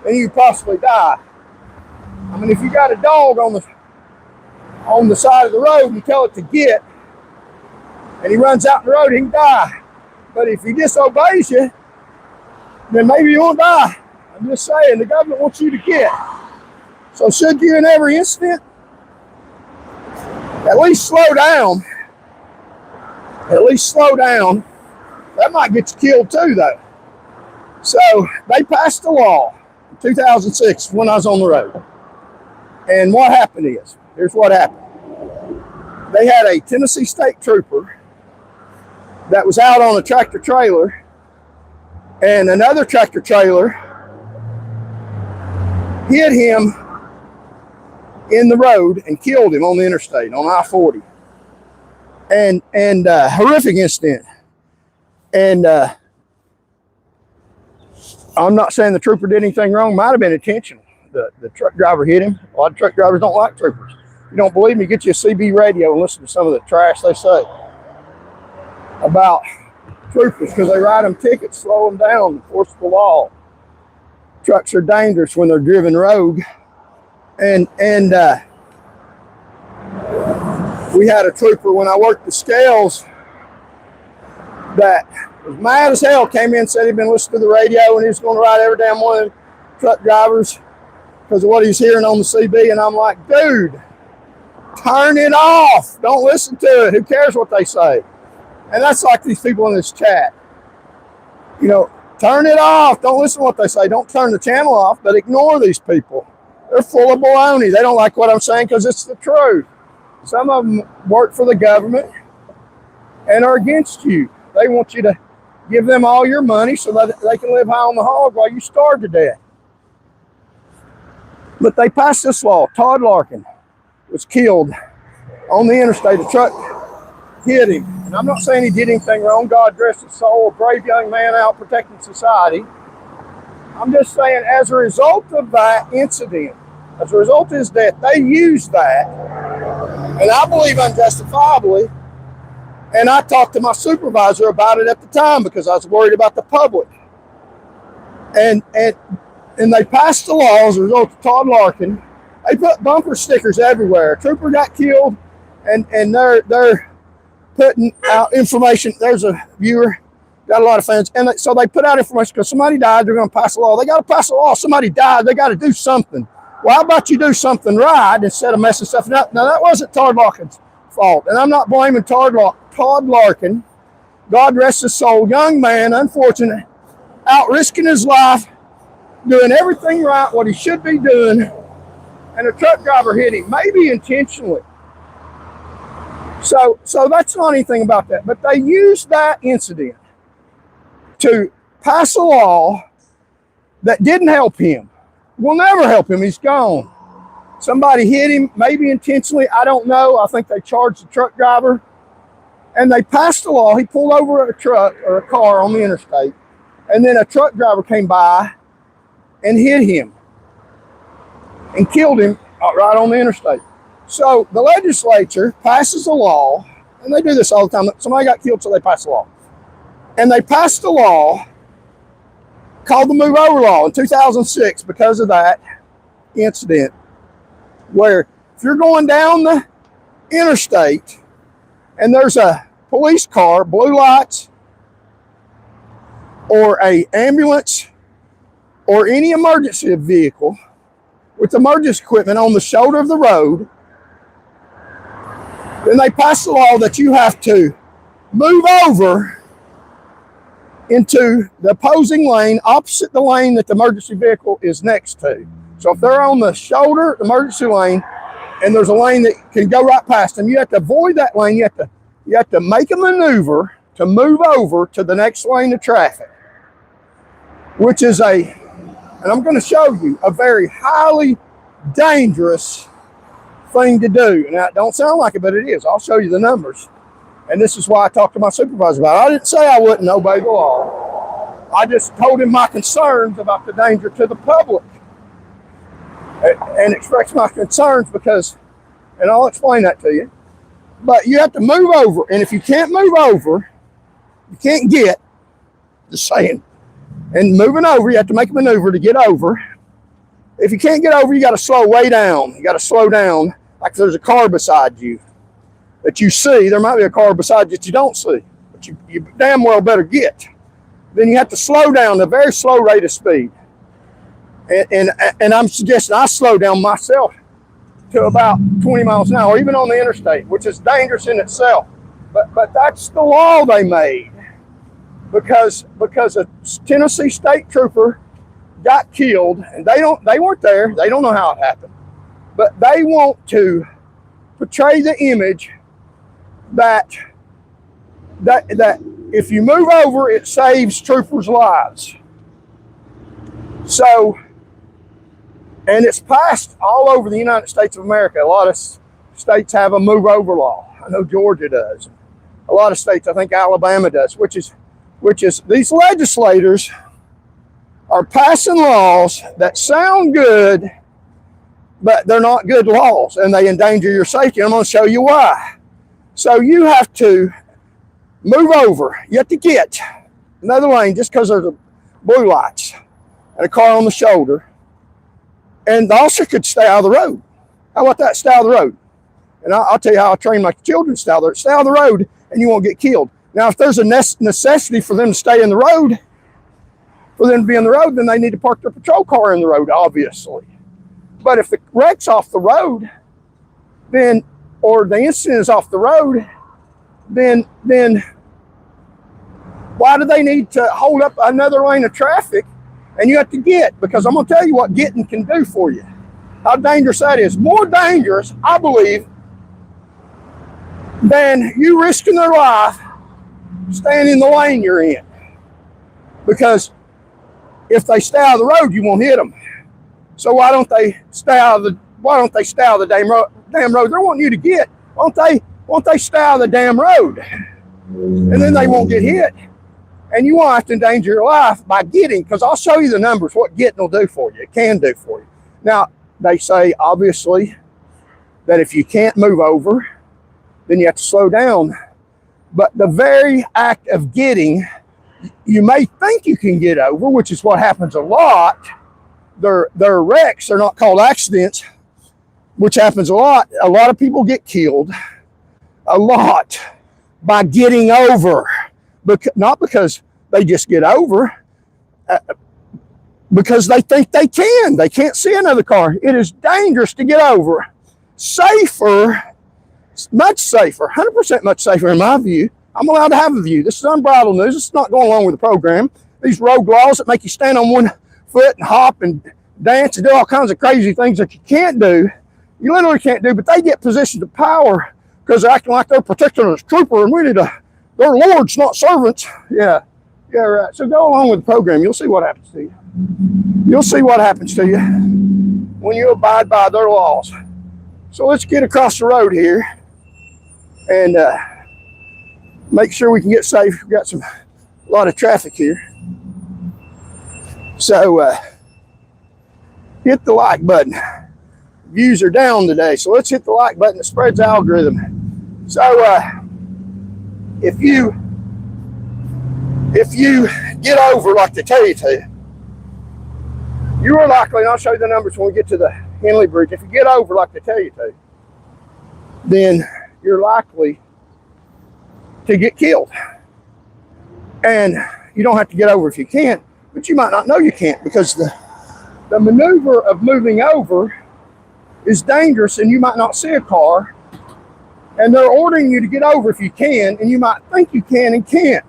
then you possibly die. I mean, if you got a dog on the side of the road and you tell it to get, and he runs out in the road, he can die. But if he disobeys you, then maybe you won't die. I'm just saying, the government wants you to get. So should you in every incident at least slow down At least slow down. That might get you killed too, though. So they passed a law in 2006 when I was on the road. And what happened is, here's what happened. They had a Tennessee state trooper that was out on a tractor trailer, and another tractor trailer hit him in the road and killed him on the interstate on I-40. And horrific incident. And I'm not saying the trooper did anything wrong. Might have been intentional. The truck driver hit him. A lot of truck drivers don't like troopers. You don't believe me? Get you a CB radio and listen to some of the trash they say about troopers, because they write them tickets, slow them down, enforce the law. Trucks are dangerous when they're driven rogue. And we had a trooper when I worked the scales that was mad as hell, came in, said he'd been listening to the radio and he was going to ride every damn one of the truck drivers because of what he's hearing on the CB. And I'm like, dude, turn it off. Don't listen to it. Who cares what they say? And that's like these people in this chat. You know, turn it off. Don't listen to what they say. Don't turn the channel off, but ignore these people. They're full of baloney. They don't like what I'm saying because it's the truth. Some of them work for the government and are against you. They want you to give them all your money so that they can live high on the hog while you starve to death. But they passed this law. Todd Larkin was killed on the interstate. A truck hit him. And I'm not saying he did anything wrong. God rest his soul, a brave young man out protecting society. I'm just saying, as a result of that incident, as a result of his death, they used that, and I believe unjustifiably. And I talked to my supervisor about it at the time because I was worried about the public. And they passed the law as a result of Todd Larkin. They put bumper stickers everywhere. A trooper got killed, and they're putting out information. There's a viewer, got a lot of fans, and so they put out information because somebody died. They're going to pass a law. They got to pass a law. Somebody died. They got to do something. Well, how about you do something right instead of messing stuff up? Now, that wasn't Todd Larkin's fault, and I'm not blaming Todd Larkin. God rest his soul. Young man, unfortunate, out risking his life, doing everything right, what he should be doing, and a truck driver hit him, maybe intentionally. So that's not anything about that. But they used that incident to pass a law that didn't help him. Will never help him. He's gone. Somebody hit him, maybe intentionally. I don't know. I think they charged the truck driver. And they passed a law. He pulled over a truck or a car on the interstate. And then a truck driver came by and hit him and killed him right on the interstate. So the legislature passes a law, and they do this all the time. Somebody got killed, so they pass a law. And they passed a law called the Move Over Law in 2006 because of that incident, where if you're going down the interstate and there's a police car, blue lights, or an ambulance, or any emergency vehicle with emergency equipment on the shoulder of the road, then they pass a law that you have to move over into the opposing lane, opposite the lane that the emergency vehicle is next to. So if they're on the shoulder emergency lane and there's a lane that can go right past them, you have to avoid that lane. You have to make a maneuver to move over to the next lane of traffic, which is and I'm going to show you, a very highly dangerous thing to do. Now, it don't sound like it, but it is. I'll show you the numbers. And this is why I talked to my supervisor about it. I didn't say I wouldn't obey the law. I just told him my concerns about the danger to the public and expressed my concerns because, and I'll explain that to you, but you have to move over. And if you can't move over, you can't get, just saying, and moving over, you have to make a maneuver to get over. If you can't get over, you got to slow way down. You got to slow down like there's a car beside you that you see. There might be a car beside you that you don't see, but you damn well better get. Then you have to slow down at a very slow rate of speed. And I'm suggesting I slow down myself to about 20 miles an hour, even on the interstate, which is dangerous in itself. But that's the law they made because a Tennessee state trooper got killed, and they weren't there. They don't know how it happened, but they want to portray the image that if you move over, it saves troopers' lives. So, and it's passed all over the United States of America. A lot of states have a move over law. I know Georgia does. A lot of states, I think Alabama does, which is these legislators are passing laws that sound good, but they're not good laws, and they endanger your safety. I'm going to show you why. So you have to move over. You have to get another lane just because there's blue lights and a car on the shoulder, and the officer could stay out of the road. How about that? Stay out of the road. And I'll tell you how I train my children to stay out of the road, and you won't get killed. Now, if there's a necessity for them to stay in the road, for them to be in the road, then they need to park their patrol car in the road, obviously. But if the wreck's off the road, then, or the incident is off the road, then why do they need to hold up another lane of traffic and you have to get? Because I'm going to tell you what getting can do for you. How dangerous that is. More dangerous, I believe, than you risking their life staying in the lane you're in. Because if they stay out of the road, you won't hit them. So why don't they stay out of the damn road? They're wanting you to get. Won't they stay out of the damn road? And then they won't get hit. And you won't have to endanger your life by getting, because I'll show you the numbers, what getting will do for you. It can do for you. Now, they say, obviously, that if you can't move over, then you have to slow down. But the very act of getting, you may think you can get over, which is what happens a lot. They're wrecks. They're not called accidents, which happens a lot. A lot of people get killed a lot by getting over. Not because they just get over, because they think they can. They can't see another car. It is dangerous to get over. Safer, much safer, 100% much safer in my view. I'm allowed to have a view. This is unbridled news. This is not going along with the program. These road laws that make you stand on one foot and hop and dance and do all kinds of crazy things that you can't do. You literally can't do, but they get positions of power because they're acting like they're protecting us trooper, and we need to, they're lords, not servants. Yeah, right. So go along with the program. You'll see what happens to you. You'll see what happens to you when you abide by their laws. So let's get across the road here and make sure we can get safe. We've got a lot of traffic here. So hit the like button. Views are down today, so let's hit the like button. It spreads the algorithm. So if you get over like they tell you to, you are likely, and I'll show you the numbers when we get to the Henley Bridge, if you get over like they tell you to, then you're likely to get killed. And you don't have to get over if you can't, but you might not know you can't, because the maneuver of moving over is dangerous, and you might not see a car, and they're ordering you to get over if you can, and you might think you can and can't.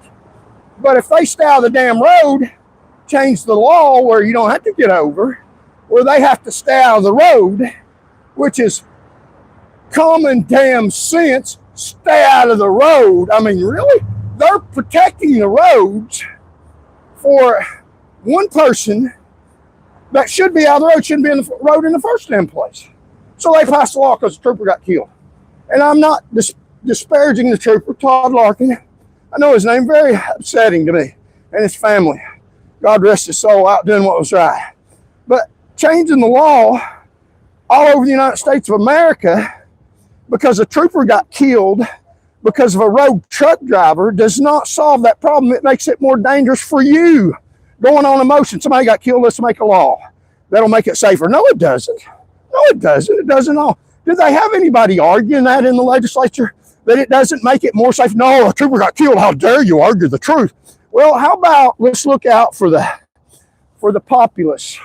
But if they stay out of the damn road, change the law where you don't have to get over, where they have to stay out of the road, which is common damn sense, stay out of the road. I mean, really? They're protecting the roads for one person that should be out of the road, shouldn't be in the road in the first damn place. So they passed the law because the trooper got killed. And I'm not disparaging the trooper, Todd Larkin. I know his name, very upsetting to me and his family. God rest his soul, out doing what was right. But changing the law all over the United States of America because a trooper got killed because of a rogue truck driver does not solve that problem. It makes it more dangerous for you. Going on emotion, somebody got killed, let's make a law. That'll make it safer. No, it doesn't. No, it doesn't. It doesn't all. Did they have anybody arguing that in the legislature, that it doesn't make it more safe? No, a trooper got killed. How dare you argue the truth? Well, how about let's look out for the populace,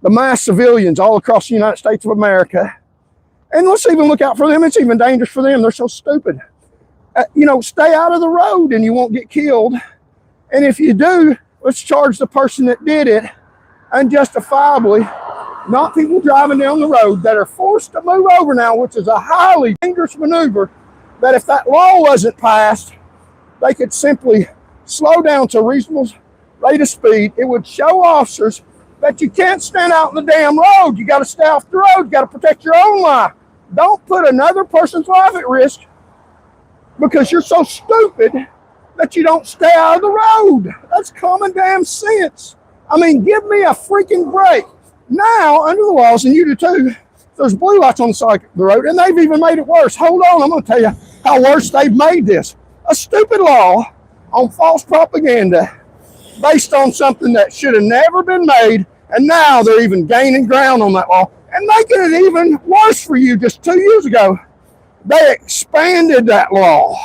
the mass civilians all across the United States of America, and let's even look out for them. It's even dangerous for them. They're so stupid. stay out of the road and you won't get killed. And if you do, let's charge the person that did it unjustifiably, not people driving down the road that are forced to move over now, which is a highly dangerous maneuver, that if that law wasn't passed, they could simply slow down to a reasonable rate of speed. It would show officers that you can't stand out in the damn road. You got to stay off the road. You got to protect your own life. Don't put another person's life at risk because you're so stupid that you don't stay out of the road. That's common damn sense. I mean, give me a freaking break. Now, under the laws, and you do too, there's blue lights on the side of the road, and they've even made it worse. Hold on, I'm going to tell you how worse they've made this. A stupid law on false propaganda based on something that should have never been made, and now they're even gaining ground on that law and making it even worse for you. Just 2 years ago, they expanded that law,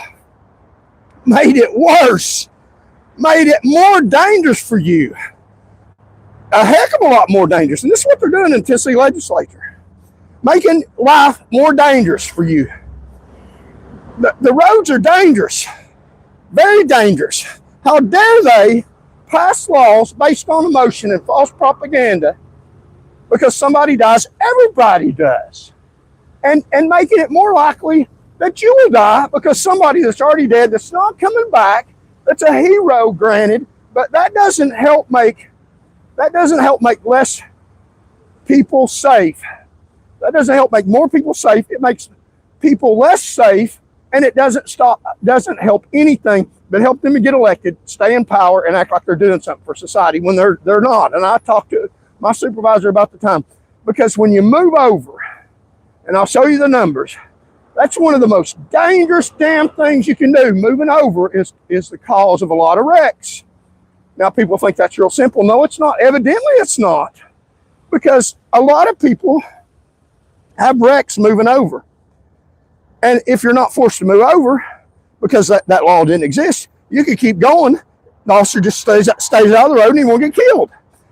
made it worse, made it more dangerous for you. A heck of a lot more dangerous. And this is what they're doing in the Tennessee legislature, making life more dangerous for you. The roads are dangerous, very dangerous. How dare they pass laws based on emotion and false propaganda because somebody dies, everybody does. And making it more likely that you will die because somebody that's already dead, that's not coming back, that's a hero, granted, but that doesn't help make less people safe. That doesn't help make more people safe. It makes people less safe, and it doesn't help anything but help them to get elected, stay in power, and act like they're doing something for society when they're not. And I talked to my supervisor about the time, because when you move over, and I'll show you the numbers, that's one of the most dangerous damn things you can do. Moving over is the cause of a lot of wrecks. Now, people think that's real simple. No, it's not. Evidently, it's not. Because a lot of people have wrecks moving over. And if you're not forced to move over, because that law didn't exist, you can keep going. The officer just stays out of the road and he won't get killed.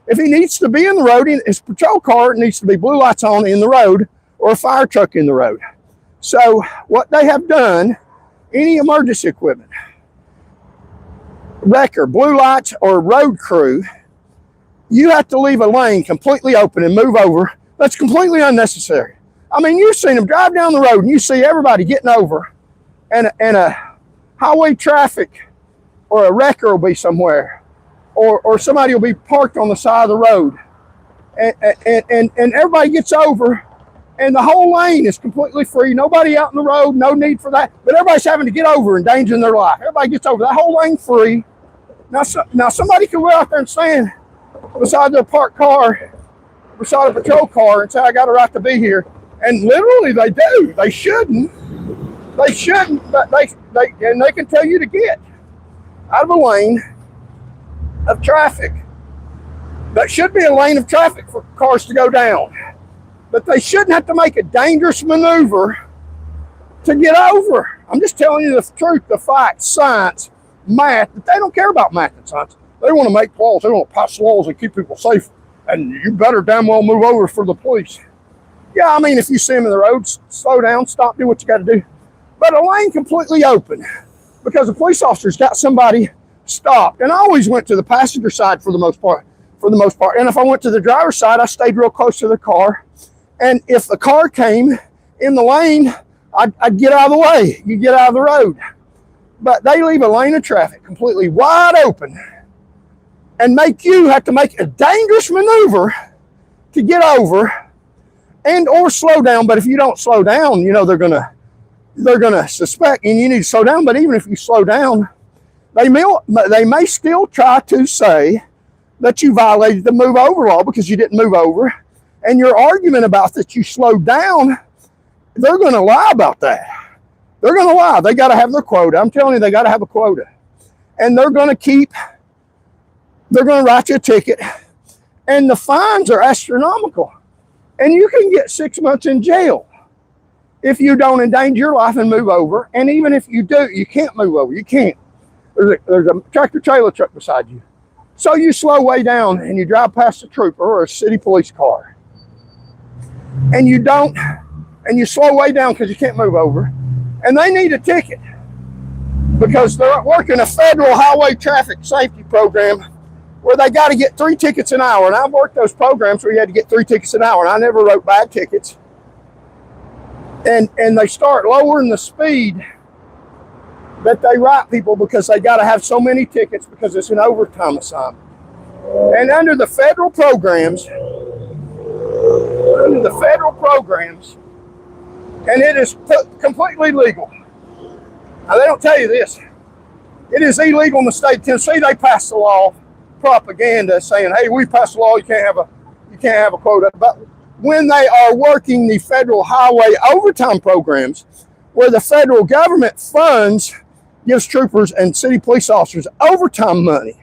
If he needs to be in the road, his patrol car needs to be blue lights on in the road or a fire truck in the road. So what they have done, any emergency equipment, wrecker, blue lights, or road crew, you have to leave a lane completely open and move over. That's completely unnecessary. I mean, you've seen them drive down the road and you see everybody getting over, and a highway traffic or a wrecker will be somewhere, or somebody will be parked on the side of the road, and everybody gets over, and the whole lane is completely free. Nobody out in the road, no need for that, but everybody's having to get over, endangering their life. Everybody gets over, that whole lane free. Now somebody can go out there and stand beside their parked car, beside a patrol car, and say, I got a right to be here. And literally they do. They shouldn't, but they can tell you to get out of a lane of traffic. That should be a lane of traffic for cars to go down. But they shouldn't have to make a dangerous maneuver to get over. I'm just telling you the truth, the facts, science, math. But they don't care about math and science. They want to make laws. They want to pass laws and keep people safe. And you better damn well move over for the police. Yeah, I mean, if you see them in the road, slow down, stop, do what you got to do. But a lane completely open because the police officer's got somebody stopped. And I always went to the passenger side for the most part. And if I went to the driver's side, I stayed real close to the car. And if the car came in the lane, I'd get out of the way. You get out of the road. But they leave a lane of traffic completely wide open and make you have to make a dangerous maneuver to get over and or slow down. But if you don't slow down, they're gonna suspect, and you need to slow down. But even if you slow down, they may still try to say that you violated the move over law because you didn't move over. And your argument about that you slowed down, they're going to lie about that. They're going to lie. They got to have their quota. I'm telling you, they got to have a quota. And they're going to write you a ticket. And the fines are astronomical. And you can get 6 months in jail if you don't endanger your life and move over. And even if you do, you can't move over. You can't. There's a tractor trailer truck beside you. So you slow way down and you drive past a trooper or a city police car. And you slow way down because you can't move over. And they need a ticket. because they're working a federal highway traffic safety program where they got to get 3 tickets an hour. And I've worked those programs where you had to get 3 tickets an hour, and I never wrote bad tickets. And they start lowering the speed that they write people because they got to have so many tickets because it's an overtime assignment. And under the federal programs, and it is completely legal. Now, they don't tell you this. It is illegal in the state of Tennessee. They passed the law, propaganda saying, hey, we passed the law, you can't have a quota. But when they are working the federal highway overtime programs, where the federal government funds, gives troopers and city police officers overtime money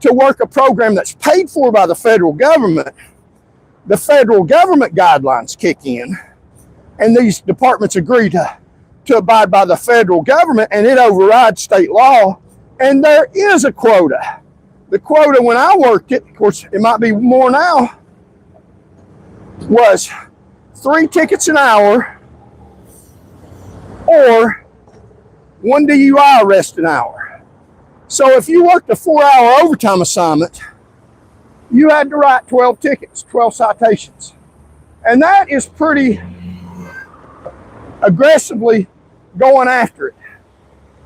to work a program that's paid for by the federal government, the federal government guidelines kick in, and these departments agree to abide by the federal government, and it overrides state law, and there is a quota. The quota when I worked it, of course, it might be more now, was 3 tickets an hour or 1 DUI arrest an hour. So if you worked a 4-hour overtime assignment, you had to write 12 tickets, 12 citations. And that is pretty aggressively going after it.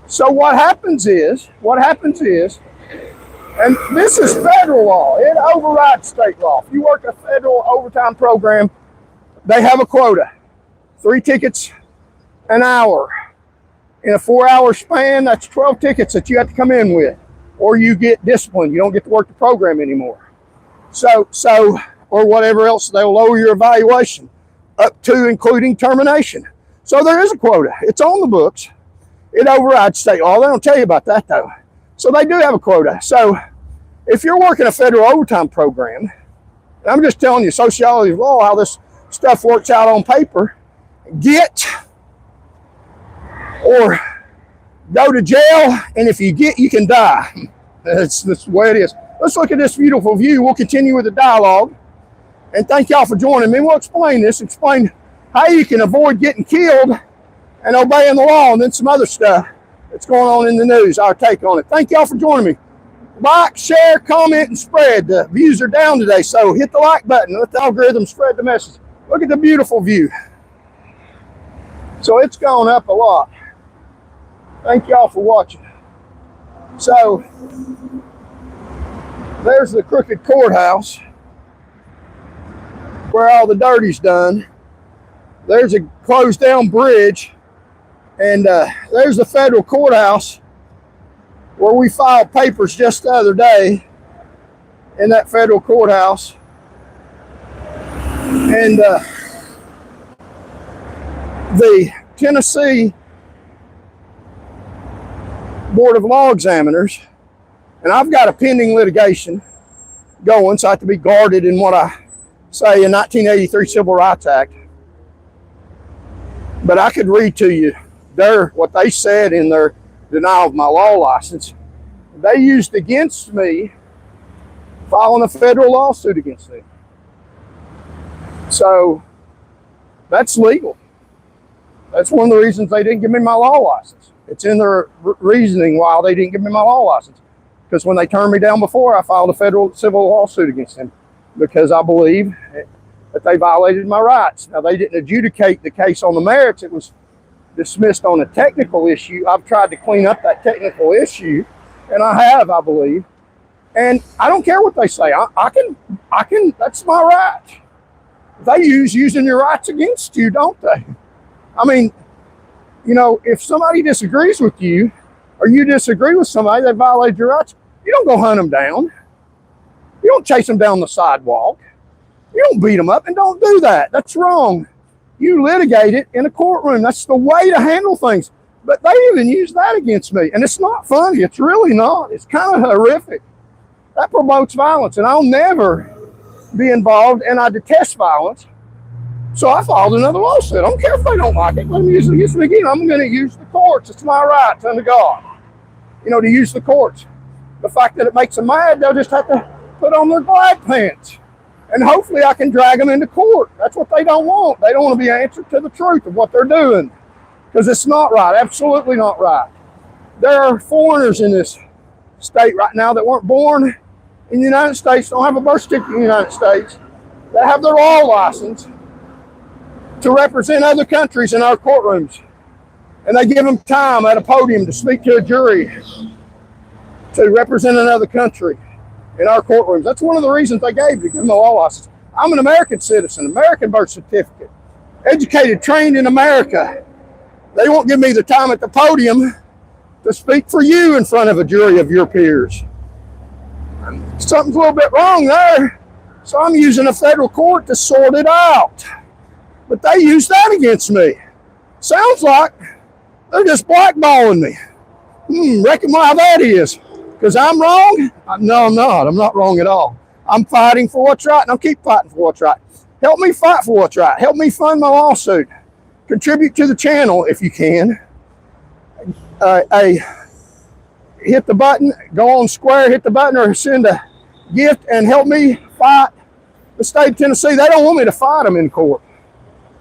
So what happens is, and this is federal law, it overrides state law. If you work a federal overtime program, they have a quota, 3 tickets an hour. In a 4-hour span, that's 12 tickets that you have to come in with, or you get disciplined. You don't get to work the program anymore. So, or whatever else, they'll lower your evaluation up to including termination. So there is a quota. It's on the books. It overrides state law. They don't tell you about that though. So they do have a quota. So if you're working a federal overtime program, I'm just telling you sociology of law, how this stuff works out on paper, get or go to jail, and if you get, you can die. That's the way it is. Let's look at this beautiful view. We'll continue with the dialogue. And thank y'all for joining me. We'll explain how you can avoid getting killed and obeying the law, and then some other stuff that's going on in the news, our take on it. Thank y'all for joining me. Like, share, comment, and spread. The views are down today, so hit the like button. Let the algorithm spread the message. Look at the beautiful view. So it's gone up a lot. Thank y'all for watching. So there's the crooked courthouse where all the dirty's done. There's a closed down bridge, and there's the federal courthouse where we filed papers just the other day in that federal courthouse. And the Tennessee Board of Law Examiners, and I've got a pending litigation going, so I have to be guarded in what I say in 1983 Civil Rights Act. But I could read to you what they said in their denial of my law license. They used against me filing a federal lawsuit against them. So that's legal. That's one of the reasons they didn't give me my law license. It's in their reasoning why they didn't give me my law license. Because when they turned me down before, I filed a federal civil lawsuit against them because I believe that they violated my rights. Now, they didn't adjudicate the case on the merits. It was dismissed on a technical issue. I've tried to clean up that technical issue, and I have, I believe. And I don't care what they say. I can, that's my right. They using your rights against you, don't they? I mean, you know, if somebody disagrees with you, or you disagree with somebody that violated your rights, you don't go hunt them down. You don't chase them down the sidewalk. You don't beat them up, and don't do that. That's wrong. You litigate it in a courtroom. That's the way to handle things. But they even use that against me, and it's not funny. It's really not. It's kind of horrific. That promotes violence, and I'll never be involved, and I detest violence. So I filed another lawsuit. I don't care if they don't like it. Let them use it against me again. I'm going to use the courts. It's my right under God, you know, to use the courts. The fact that it makes them mad, they'll just have to put on their glad pants. And hopefully I can drag them into court. That's what they don't want. They don't want to be answered to the truth of what they're doing. Because it's not right. Absolutely not right. There are foreigners in this state right now that weren't born in the United States, don't have a birth certificate in the United States, that have their law license to represent other countries in our courtrooms. And they give them time at a podium to speak to a jury to represent another country in our courtrooms. That's one of the reasons they gave to give them a law license. I'm an American citizen, American birth certificate, educated, trained in America. They won't give me the time at the podium to speak for you in front of a jury of your peers. Something's a little bit wrong there. So I'm using a federal court to sort it out. But they use that against me. Sounds like they're just blackballing me. Reckon why that is. Because I'm wrong? No, I'm not. I'm not wrong at all. I'm fighting for what's right, and I'll keep fighting for what's right. Help me fight for what's right. Help me fund my lawsuit. Contribute to the channel if you can. Hit the button, go on Square, hit the button, or send a gift and help me fight the state of Tennessee. They don't want me to fight them in court.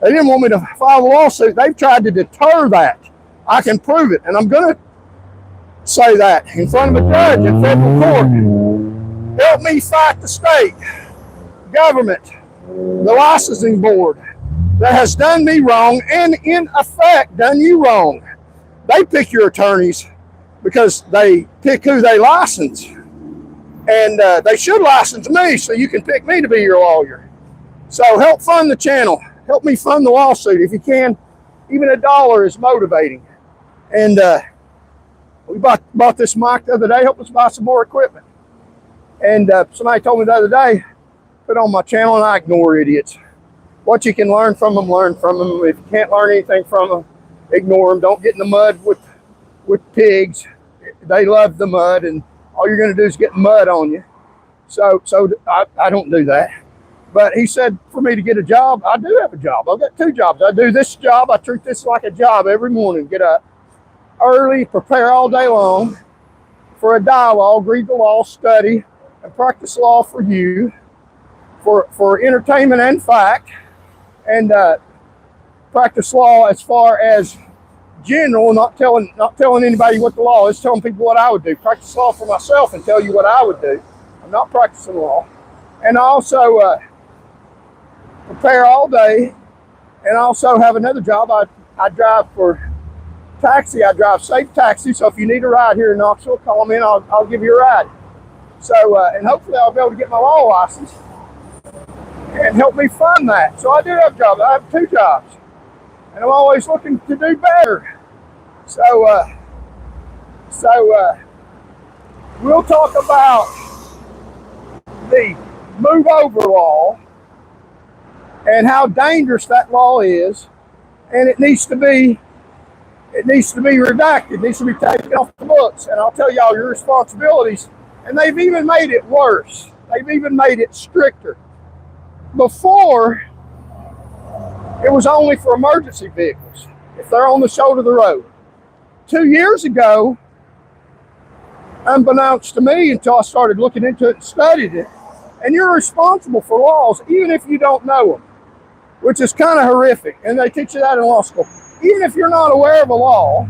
They didn't want me to file a lawsuit. They've tried to deter that. I can prove it, and I'm going to say that in front of a judge in federal court. Help me fight the state government, the licensing board that has done me wrong and in effect done you wrong. They pick your attorneys because they pick who they license. And they should license me so you can pick me to be your lawyer. So help fund the channel. Help me fund the lawsuit. If you can, even $1 is motivating. And we bought this mic the other day. Help us buy some more equipment. And somebody told me the other day, put on my channel, and I ignore idiots. What you can learn from them, learn from them. If you can't learn anything from them, ignore them. Don't get in the mud with pigs. They love the mud, and all you're going to do is get mud on you. So I don't do that. But he said for me to get a job, I do have a job. I've got 2 jobs. I do this job. I treat this like a job every morning. Get up early, prepare all day long for a dialogue, read the law, study, and practice law for you, for entertainment and fact, and practice law as far as general, not telling anybody what the law is, telling people what I would do. Practice law for myself and tell you what I would do. I'm not practicing law. And I also prepare all day, and I also have another job. I drive for taxi. I drive safe taxi, so if you need a ride here in Knoxville, call me and I'll give you a ride. So, and hopefully I'll be able to get my law license and help me fund that. So I do have jobs. I have 2 jobs. And I'm always looking to do better. So we'll talk about the move over law and how dangerous that law is, and it needs to be redacted. It needs to be taken off the books. And I'll tell y'all your responsibilities. And they've even made it worse. They've even made it stricter. Before, it was only for emergency vehicles, if they're on the shoulder of the road. 2 years ago, unbeknownst to me until I started looking into it and studied it, and you're responsible for laws even if you don't know them, which is kind of horrific, and they teach you that in law school. Even if you're not aware of a law,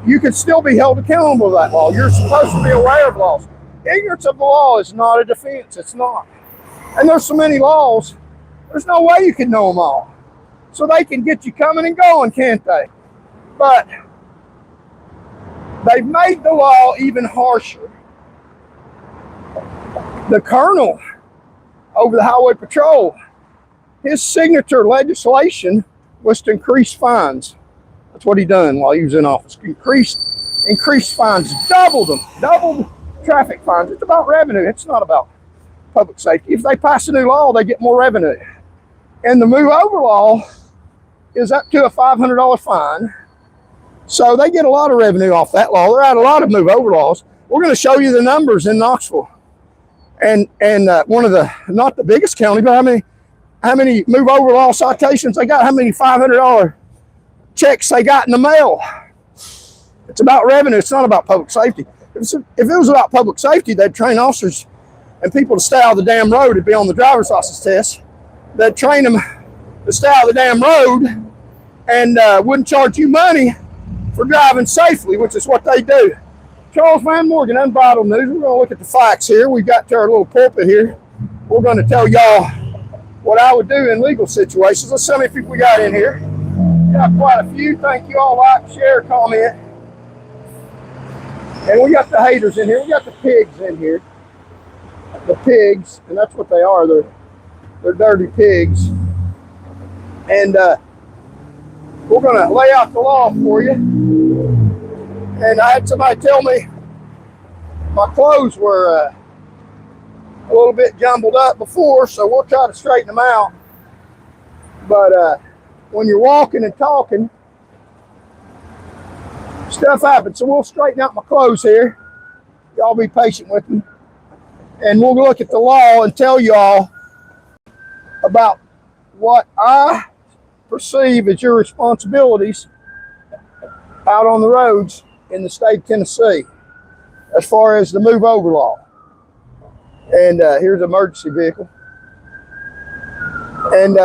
you can still be held accountable to that law. You're supposed to be aware of laws. Ignorance of the law is not a defense. It's not. And there's so many laws, there's no way you can know them all. So they can get you coming and going, can't they? But they've made the law even harsher. The colonel over the highway patrol, his signature legislation was to increase fines. That's what he done while he was in office. Increased fines, doubled traffic fines. It's about revenue. It's not about public safety. If they pass a new law, they get more revenue. And the move over law is up to a $500 fine. So they get a lot of revenue off that law. There are a lot of move over laws. We're going to show you the numbers in Knoxville. And one of the, not the biggest county, but how many move over law citations they got, how many $500 checks they got in the mail. It's about revenue. It's not about public safety. If it was about public safety, they'd train officers and people to stay out of the damn road. It'd be on the driver's license test. They'd train them to stay out of the damn road and wouldn't charge you money for driving safely, which is what they do. Charles Van Morgan, Unbridled News. We're going to look at the facts here. We've got to our little pulpit here. We're going to tell y'all what I would do in legal situations. Let's see how many people we got in here. Got quite a few. Thank you all. Like, share, comment. And we got the haters in here. We got the pigs in here. The pigs, and that's what they are. They're dirty pigs. And we're going to lay out the law for you. And I had somebody tell me my clothes were a little bit jumbled up before, so we'll try to straighten them out. But when you're walking and talking, stuff happens. So we'll straighten out my clothes here. Y'all be patient with me. And we'll look at the law and tell y'all about what I perceive as your responsibilities out on the roads in the state of Tennessee as far as the move over law. And here's an emergency vehicle. And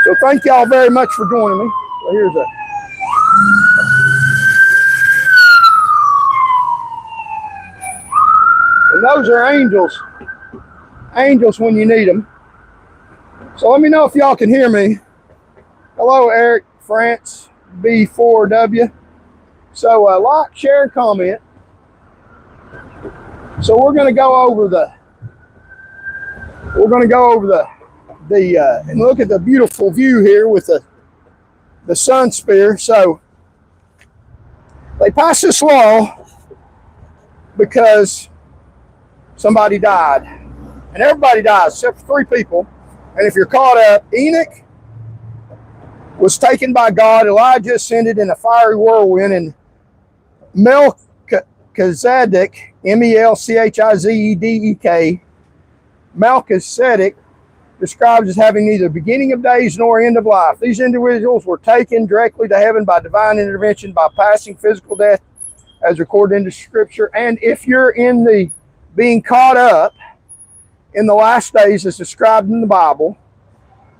so thank y'all very much for joining me. So here's a and those are angels. Angels when you need them. So let me know if y'all can hear me. Hello, Eric France B4W. So like, share, and comment. So we're going to go over and look at the beautiful view here with the sun spear. So they passed this law because somebody died, and everybody dies except for 3 people. And if you're caught up, Enoch was taken by God, Elijah ascended in a fiery whirlwind, and Melchizedek, Melchizedek, Melchizedek, described as having neither beginning of days nor end of life. These individuals were taken directly to heaven by divine intervention, bypassing physical death as recorded in the scripture. And if you're in the being caught up in the last days as described in the Bible,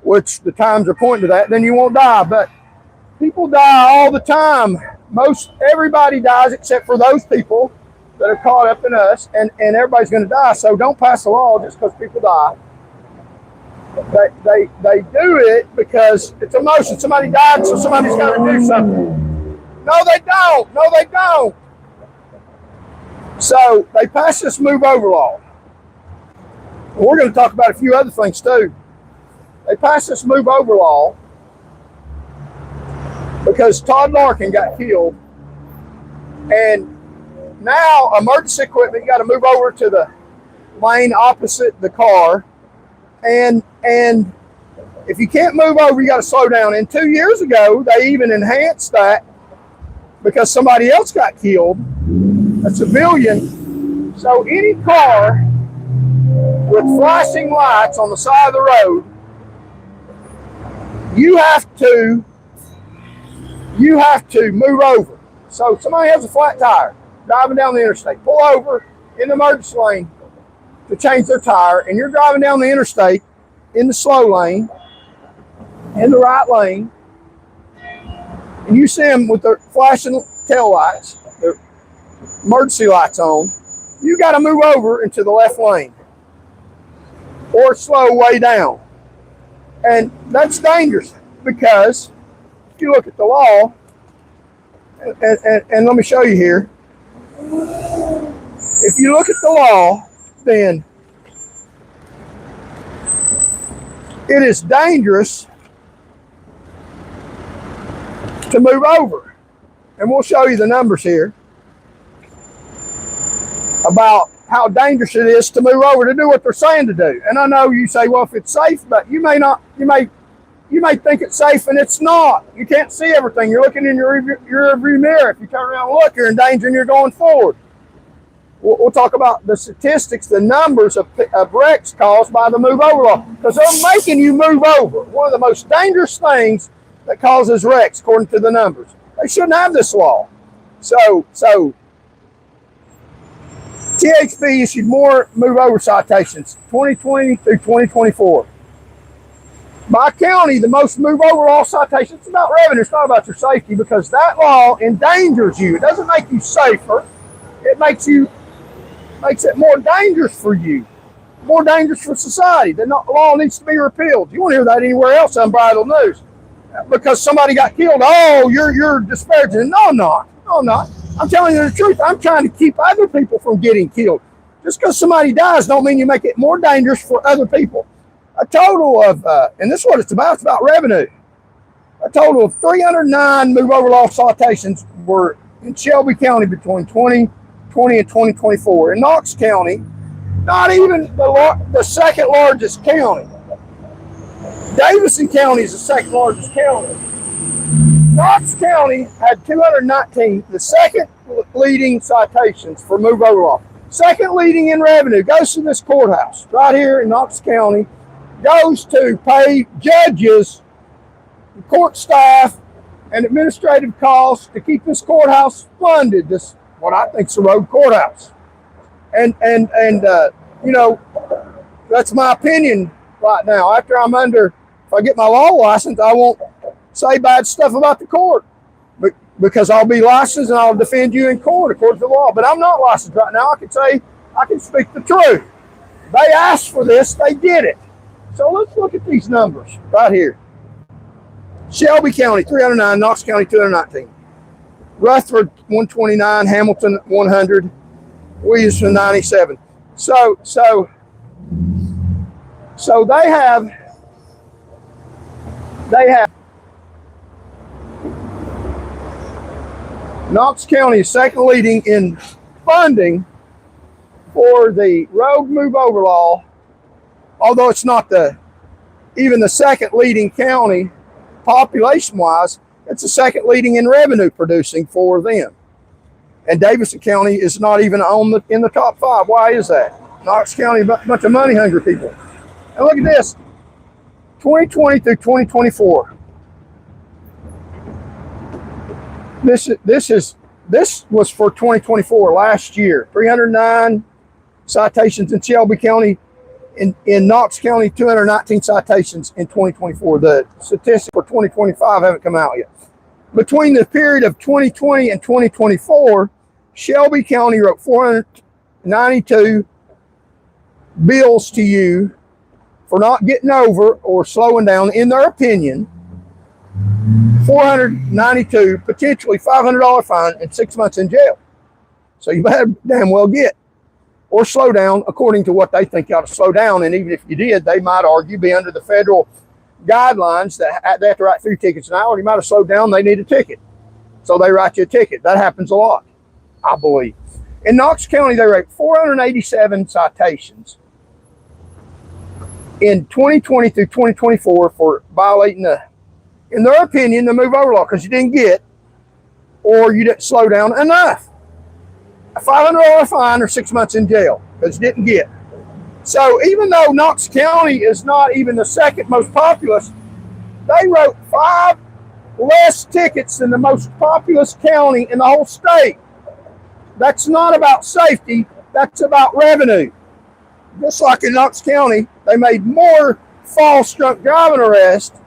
which the times are pointing to that, then you won't die. But people die all the time. Everybody dies except for those people that are caught up in us, and everybody's going to die. So don't pass a law just because people die. They do it because it's emotion. Somebody died, so somebody's got to do something. No, they don't. No, they don't. So they passed this move over law. We're going to talk about a few other things too. They passed this move over law because Todd Larkin got killed, and now emergency equipment, you got to move over to the lane opposite the car, and if you can't move over, you got to slow down. And 2 years ago, they even enhanced that because somebody else got killed, a civilian. So any car with flashing lights on the side of the road, you have to move over. So somebody has a flat tire driving down the interstate, pull over in the emergency lane to change their tire, and you're driving down the interstate in the slow lane, in the right lane, and you see them with their flashing tail lights, their emergency lights on, you got to move over into the left lane or slow way down. And that's dangerous because if you look at the law, and let me show you here, if you look at the law, then it is dangerous to move over. And we'll show you the numbers here about how dangerous it is to move over to do what they're saying to do. And I know you say, well, if it's safe, but you may think it's safe and it's not. You can't see everything. You're looking in your rearview mirror. If you turn around and look, you're in danger and you're going forward. We'll talk about the statistics, the numbers of wrecks caused by the move over law, because they're making you move over. One of the most dangerous things that causes wrecks, according to the numbers. They shouldn't have this law. So THP issued more move over citations, 2020 through 2024. by county, the most move over law citations. It's about revenue. It's not about your safety, because that law endangers you. It doesn't make you safer. It makes it more dangerous for you, more dangerous for society. The law needs to be repealed. You won't hear that anywhere else on Unbridled News. Because somebody got killed, oh, you're disparaging. No, I'm not. No, I'm not. I'm telling you the truth. I'm trying to keep other people from getting killed. Just because somebody dies don't mean you make it more dangerous for other people. A total of, and this is what it's about revenue. A total of 309 move over law citations were in Shelby County between 2020 and 2024. In Knox County, not even the second largest county. Davison County is the second largest county. Knox County had 219, the second leading citations for move over law. Second leading in revenue goes to this courthouse right here in Knox County, goes to pay judges, court staff, and administrative costs to keep this courthouse funded. This, what I think is a road courthouse. And you know, that's my opinion right now. After I'm under, if I get my law license, I won't say bad stuff about the court, because I'll be licensed and I'll defend you in court according to the law. But I'm not licensed right now. I can speak the truth. They asked for this, they did it. So let's look at these numbers right here. Shelby County 309, Knox County 219, Rutherford 129, Hamilton 100, Williamson 97. So they have Knox County is second leading in funding for the road move over law, although it's not even the second leading county population wise. It's the second leading in revenue producing for them. And Davison County is not even in the top 5. Why is that? Knox County, a bunch of money hungry people. And look at this, 2020 through 2024. This was for 2024, last year. 309 citations in Shelby County. In Knox County, 219 citations in 2024. The statistics for 2025 haven't come out yet. Between the period of 2020 and 2024, Shelby County wrote 492 bills to you for not getting over or slowing down, in their opinion. 492, potentially $500 fine and 6 months in jail. So you better damn well get, or slow down according to what they think you ought to slow down. And even if you did, they might argue, be under the federal guidelines that they have to write 3 tickets an hour. You might have slowed down, they need a ticket. So they write you a ticket. That happens a lot, I believe. In Knox County, they wrote 487 citations in 2020 through 2024 for violating in their opinion, the move over law, because you didn't get, or you didn't slow down enough. A $500 fine or 6 months in jail because you didn't get. So even though Knox County is not even the second most populous, they wrote 5 less tickets than the most populous county in the whole state. That's not about safety, that's about revenue. Just like in Knox County, they made more false drunk driving arrests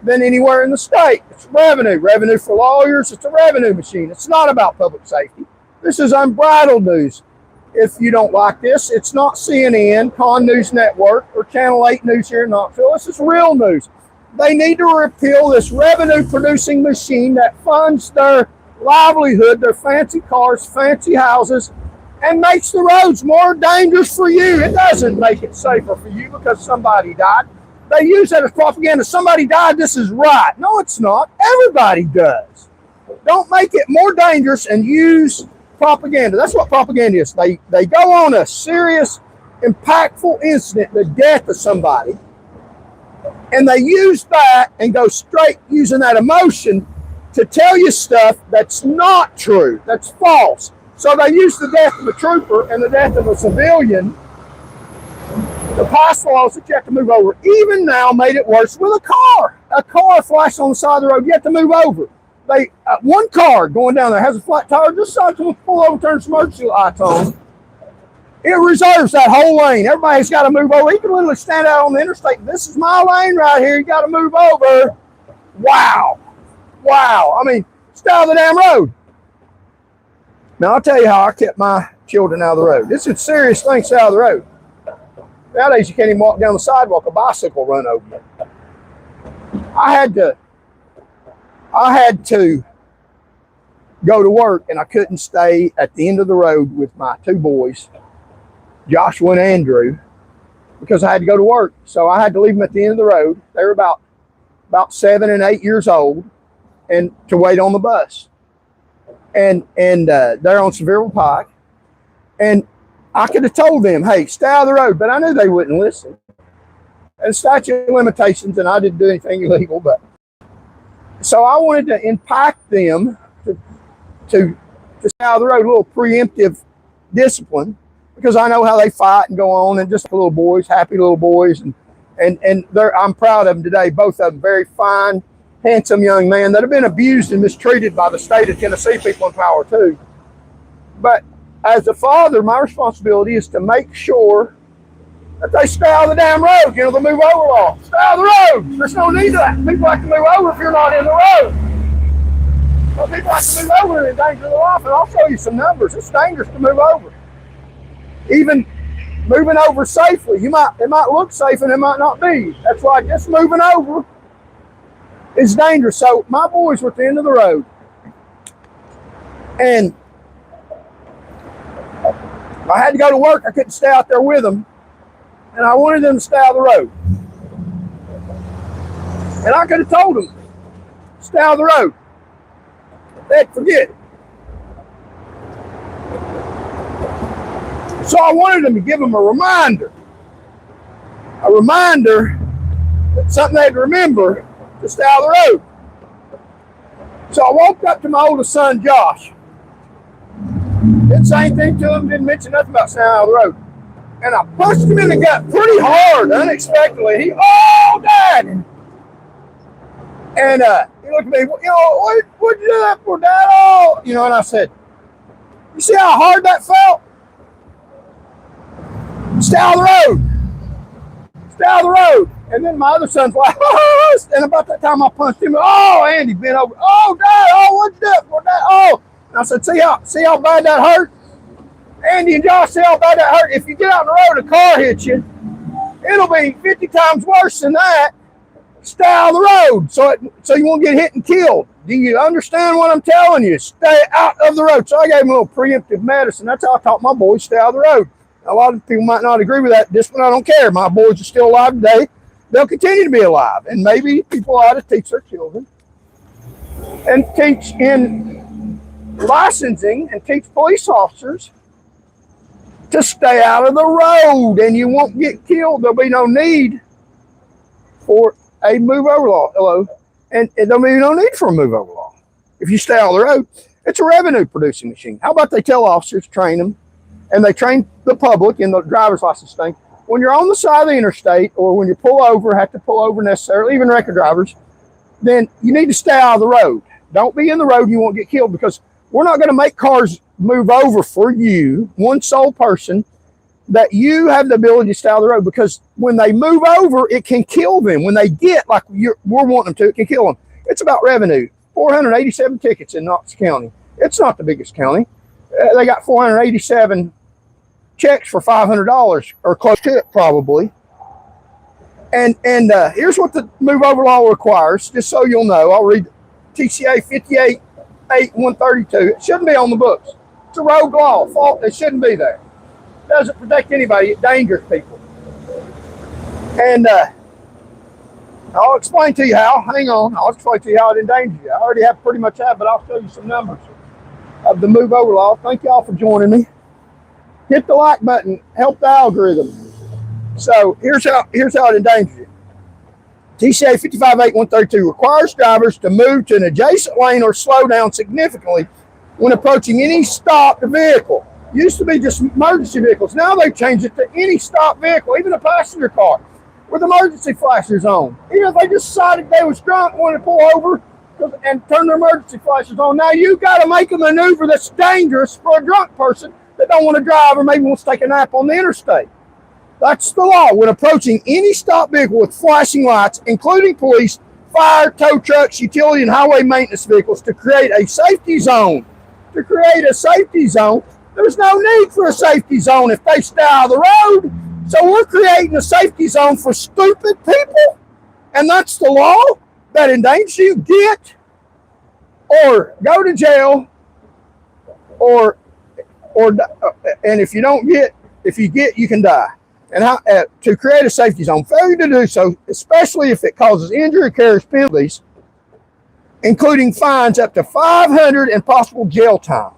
than anywhere in the state. It's revenue. Revenue for lawyers, it's a revenue machine. It's not about public safety. This is Unbridled News. If you don't like this, it's not CNN, Con News Network, or Channel 8 News here in Knoxville. This is real news. They need to repeal this revenue-producing machine that funds their livelihood, their fancy cars, fancy houses, and makes the roads more dangerous for you. It doesn't make it safer for you because somebody died. They use that as propaganda. Somebody died, this is right. No, it's not. Everybody does. Don't make it more dangerous and use propaganda. That's what propaganda is. They go on a serious, impactful incident, the death of somebody, and they use that and go straight using that emotion to tell you stuff that's not true, that's false. So they use the death of a trooper and the death of a civilian to pass laws that you have to move over. Even now made it worse with a car. A car flashed on the side of the road, you have to move over. One car going down there has a flat tire, just so to pull over, turn some emergency lights on. It reserves that whole lane. Everybody's got to move over. You can literally stand out on the interstate. This is my lane right here. You got to move over. Wow. Wow. I mean, stay out of the damn road. Now, I'll tell you how I kept my children out of the road. This is a serious thing, stay out of the road. Nowadays, you can't even walk down the sidewalk. A bicycle run over you. I had to go to work, and I couldn't stay at the end of the road with my two boys, Joshua and Andrew, because I had to go to work. So I had to leave them at the end of the road. They were about 7 and 8 years old, and to wait on the bus. And they're on Sevierville Pike. And I could have told them, hey, stay out of the road, but I knew they wouldn't listen. And statute of limitations, and I didn't do anything illegal, but so I wanted to impact them to stay out of the road, a little preemptive discipline, because I know how they fight and go on, and just little boys, happy little boys, and I'm proud of them today. Both of them very fine, handsome young men that have been abused and mistreated by the state of Tennessee people in power too. But as a father, my responsibility is to make sure that they stay out of the damn road. You know, the move over law. Stay out of the road. There's no need to that. People have to move over if you're not in the road. Well, people have to move over in danger of their life, and I'll show you some numbers. It's dangerous to move over. Even moving over safely, it might look safe and it might not be. That's why just moving over is dangerous. So my boys were at the end of the road, and I had to go to work. I couldn't stay out there with them, and I wanted them to stay out of the road. And I could have told them, stay out of the road. They'd forget it. So I wanted them to give them a reminder that something they'd remember to stay out of the road. So I walked up to my oldest son, Josh. Didn't say anything to him, didn't mention nothing about staying out of the road. And I punched him in the gut pretty hard, unexpectedly. Oh, Dad! And he looked at me, what'd you do that for, Dad? Oh, and I said, you see how hard that felt? Stay out of the road. Stay out of the road. And then my other son's like, oh, and about that time I punched him. Oh, Andy bent over. Oh, Dad, oh, what'd you do for, Dad? Oh. And I said, see how bad that hurt? Andy and Josh, see how bad that hurt? If you get out on the road, a car hits you, it'll be 50 times worse than that. Stay out of the road so you won't get hit and killed. Do you understand what I'm telling you? Stay out of the road. So I gave them a little preemptive medicine. That's how I taught my boys stay out of the road. A lot of people might not agree with that. This one, I don't care. My boys are still alive today. They'll continue to be alive. And maybe people ought to teach their children and teach in licensing and teach police officers to stay out of the road, and you won't get killed. There'll be no need for a move over law. Hello. And there'll be no need for a move over law. If you stay out of the road, it's a revenue producing machine. How about they tell officers, train them, and they train the public in the driver's license thing. When you're on the side of the interstate, or when you pull over, have to pull over necessarily, even record drivers, then you need to stay out of the road. Don't be in the road, you won't get killed, because we're not going to make cars move over for you, one sole person, that you have the ability to stay out of the road, because when they move over, it can kill them. When they get like we're wanting them to, it can kill them. It's about revenue. 487 tickets in Knox County. It's not the biggest county. They got 487 checks for $500 or close to it probably. And here's what the move over law requires, just so you'll know. I'll read TCA 58.8.132. It shouldn't be on the books. It's a rogue law. Fault. It shouldn't be there. It doesn't protect anybody. It endangers people. And I'll explain to you how. Hang on. I'll explain to you how it endangers you. I already have pretty much have, but I'll show you some numbers of the move over law. Thank y'all for joining me. Hit the like button. Help the algorithm. So here's how it endangers you. TCA 55.8.132 requires drivers to move to an adjacent lane or slow down significantly when approaching any stopped vehicle. Used to be just emergency vehicles. Now they've changed it to any stopped vehicle, even a passenger car with emergency flashers on. Even if they just decided they was drunk, wanted to pull over and turn their emergency flashers on. Now you got to make a maneuver that's dangerous for a drunk person that don't want to drive or maybe wants to take a nap on the interstate. That's the law. When approaching any stopped vehicle with flashing lights, including police, fire, tow trucks, utility, and highway maintenance vehicles, to create a safety zone. To create a safety zone, there's no need for a safety zone if they stay out of the road. So we're creating a safety zone for stupid people, and that's the law that endangers you. Get or go to jail, or and if you don't get, if you get, you can die. And how to create a safety zone, failure to do so, especially if it causes injury, carries penalties, including fines up to $500 and possible jail time.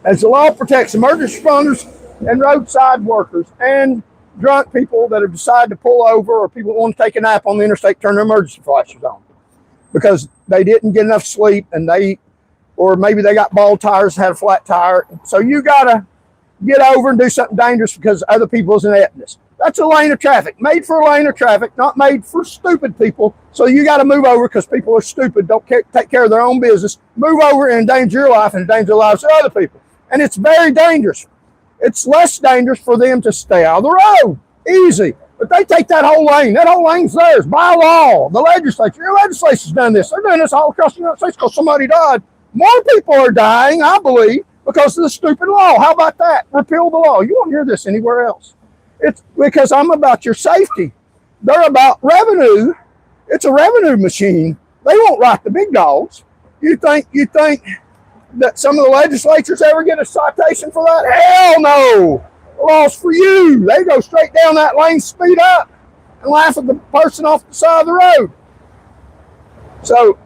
As the law protects emergency responders and roadside workers and drunk people that have decided to pull over, or people that want to take a nap on the interstate, turn their emergency flashers on because they didn't get enough sleep, and or maybe they got bald tires, had a flat tire. So you gotta get over and do something dangerous because other people isn't at this. That's a lane of traffic, made for a lane of traffic, not made for stupid people. So you got to move over because people are stupid, don't take care of their own business. Move over and endanger your life and endanger the lives of other people. And it's very dangerous. It's less dangerous for them to stay out of the road. Easy. But they take that whole lane. That whole lane's theirs by law. The legislature, your legislature's done this. They're doing this all across the United States because somebody died. More people are dying, I believe, because of the stupid law. How about that? Repeal the law. You won't hear this anywhere else. It's because I'm about your safety. They're about revenue. It's a revenue machine. They won't write the big dogs. You think that some of the legislatures ever get a citation for that? Hell no. The law's for you. They go straight down that lane, speed up, and laugh at the person off the side of the road. So,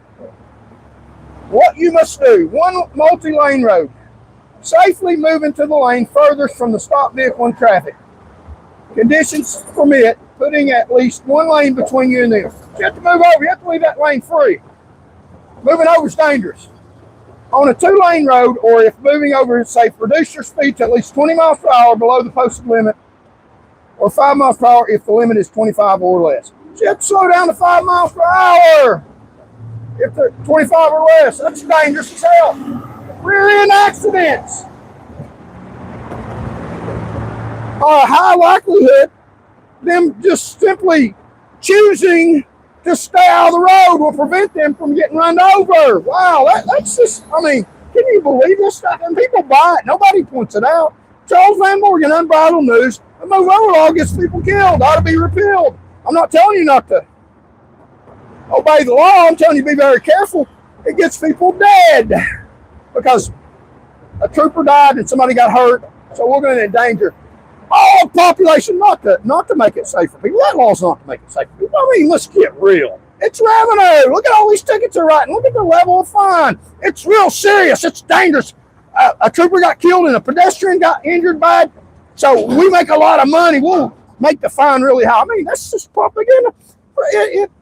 what you must do, one multi-lane road, safely move into the lane furthest from the stopped vehicle and traffic. Conditions permit putting at least one lane between you and them. You have to move over. You have to leave that lane free. Moving over is dangerous. On a 2-lane road, or if moving over is safe, reduce your speed to at least 20 miles per hour below the posted limit, or 5 miles per hour if the limit is 25 or less. So you have to slow down to 5 miles per hour if they're 25 or less. That's dangerous as hell. Rear-end accidents are a high likelihood. Them just simply choosing to stay out of the road will prevent them from getting run over. Wow, that's just, I mean, can you believe this stuff? And people buy it. Nobody points it out. Charles Van Morgan, Unbridled News. The move over law gets people killed. Ought to be repealed. I'm not telling you not to obey the law. I'm telling you to be very careful. It gets people dead because a trooper died and somebody got hurt. So we're going to endanger all population, not to make it safe for people. That law's not to make it safe for people. I mean, let's get real. It's revenue. Look at all these tickets they're writing. Look at the level of fine. It's real serious. It's dangerous. A trooper got killed and a pedestrian got injured bad. So we make a lot of money. We'll make the fine really high. I mean, that's just propaganda.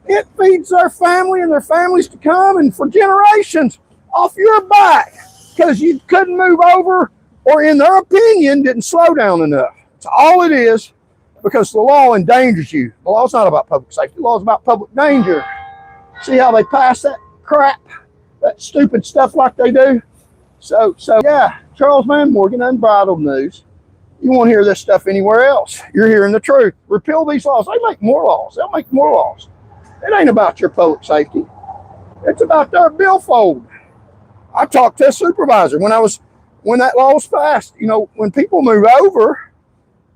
It feeds their family and their families to come and for generations off your back because you couldn't move over, or in their opinion, didn't slow down enough. That's all it is, because the law endangers you. The law's not about public safety. The law's about public danger. See how they pass that crap, that stupid stuff like they do? So yeah, Charles Van Morgan, Unbridled News. You won't hear this stuff anywhere else. You're hearing the truth. Repeal these laws. They make more laws. They'll make more laws. It ain't about your public safety. It's about their billfold. I talked to a supervisor when that law was passed. You know, when people move over,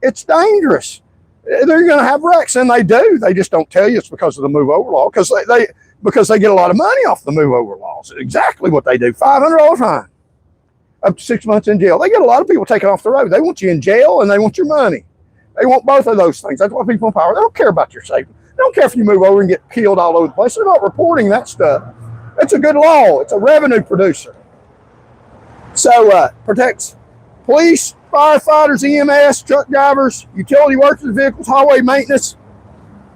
it's dangerous. They're going to have wrecks, and they do. They just don't tell you it's because of the move over law, because they get a lot of money off the move over laws. Exactly what they do. $500 fine, up to 6 months in jail. They get a lot of people taken off the road. They want you in jail and they want your money. They want both of those things. That's why people in power, they don't care about your safety. They don't care if you move over and get killed all over the place. They're not reporting that stuff. It's a good law. It's a revenue producer. So protects police, firefighters, EMS, truck drivers, utility workers, vehicles, highway maintenance.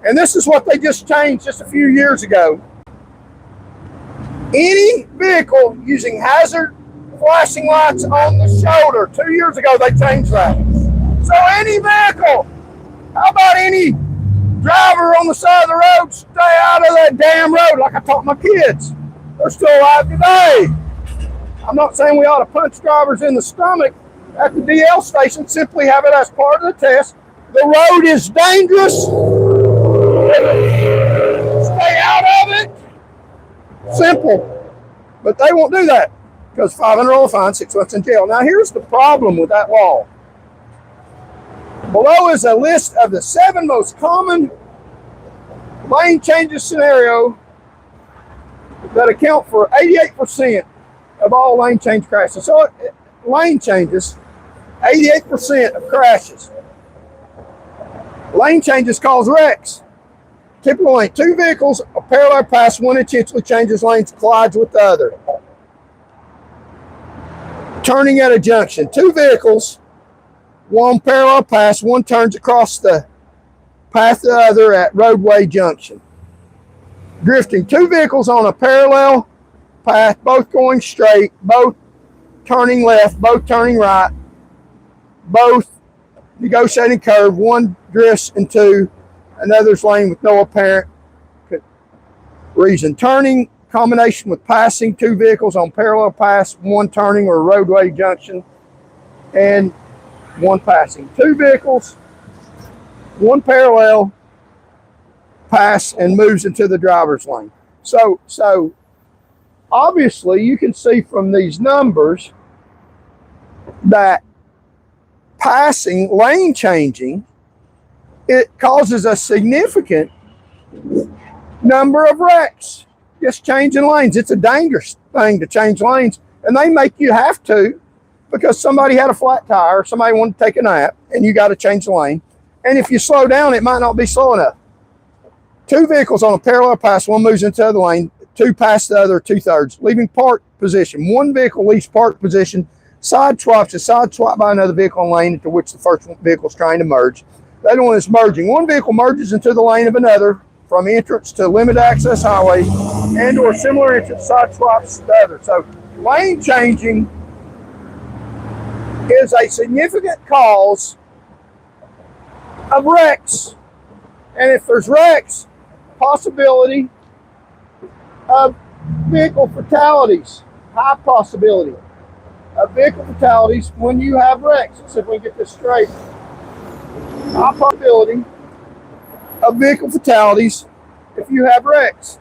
And this is what they just changed just a few years ago. Any vehicle using hazard flashing lights on the shoulder. 2 years ago, they changed that. So any vehicle, how about any driver on the side of the road, stay out of that damn road, like I taught my kids. They're still alive today. I'm not saying we ought to punch drivers in the stomach, at the DL station. Simply have it as part of the test. The road is dangerous. Stay out of it. Simple. But they won't do that because $500 fine, 6 months in jail. Now, here's the problem with that law. Below is a list of the 7 most common lane changes scenario that account for 88% of all lane change crashes. So, lane changes, 88% of crashes. Lane changes cause wrecks. Typical lane, 2 vehicles, a parallel pass, one intentionally changes lanes, collides with the other. Turning at a junction, 2 vehicles, one parallel pass, one turns across the path of the other at roadway junction. Drifting, 2 vehicles on a parallel path, both going straight, both turning left, both turning right, both negotiating curve, one drifts into another's lane with no apparent reason. Turning, combination with passing, 2 vehicles on parallel pass, one turning or roadway junction, and one passing. 2 vehicles, one parallel pass and moves into the driver's lane. So obviously you can see from these numbers that passing, lane changing, it causes a significant number of wrecks. Just changing lanes. It's a dangerous thing to change lanes, and they make you have to because somebody had a flat tire, somebody wanted to take a nap, and you got to change the lane. And if you slow down, it might not be slow enough. 2 vehicles on a parallel pass, one moves into the other lane, 2 pass the other 2/3, leaving park position. 1 vehicle leaves park position, side swaps is side swap by another vehicle in lane into which the first vehicle is trying to merge. The other one is merging. 1 vehicle merges into the lane of another from entrance to limited access highway and or similar entrance, side swaps the other. So lane changing is a significant cause of wrecks. And if there's wrecks, possibility of vehicle fatalities, high possibility of vehicle fatalities when you have wrecks. Let's see if we can get this straight. High possibility of vehicle fatalities if you have wrecks.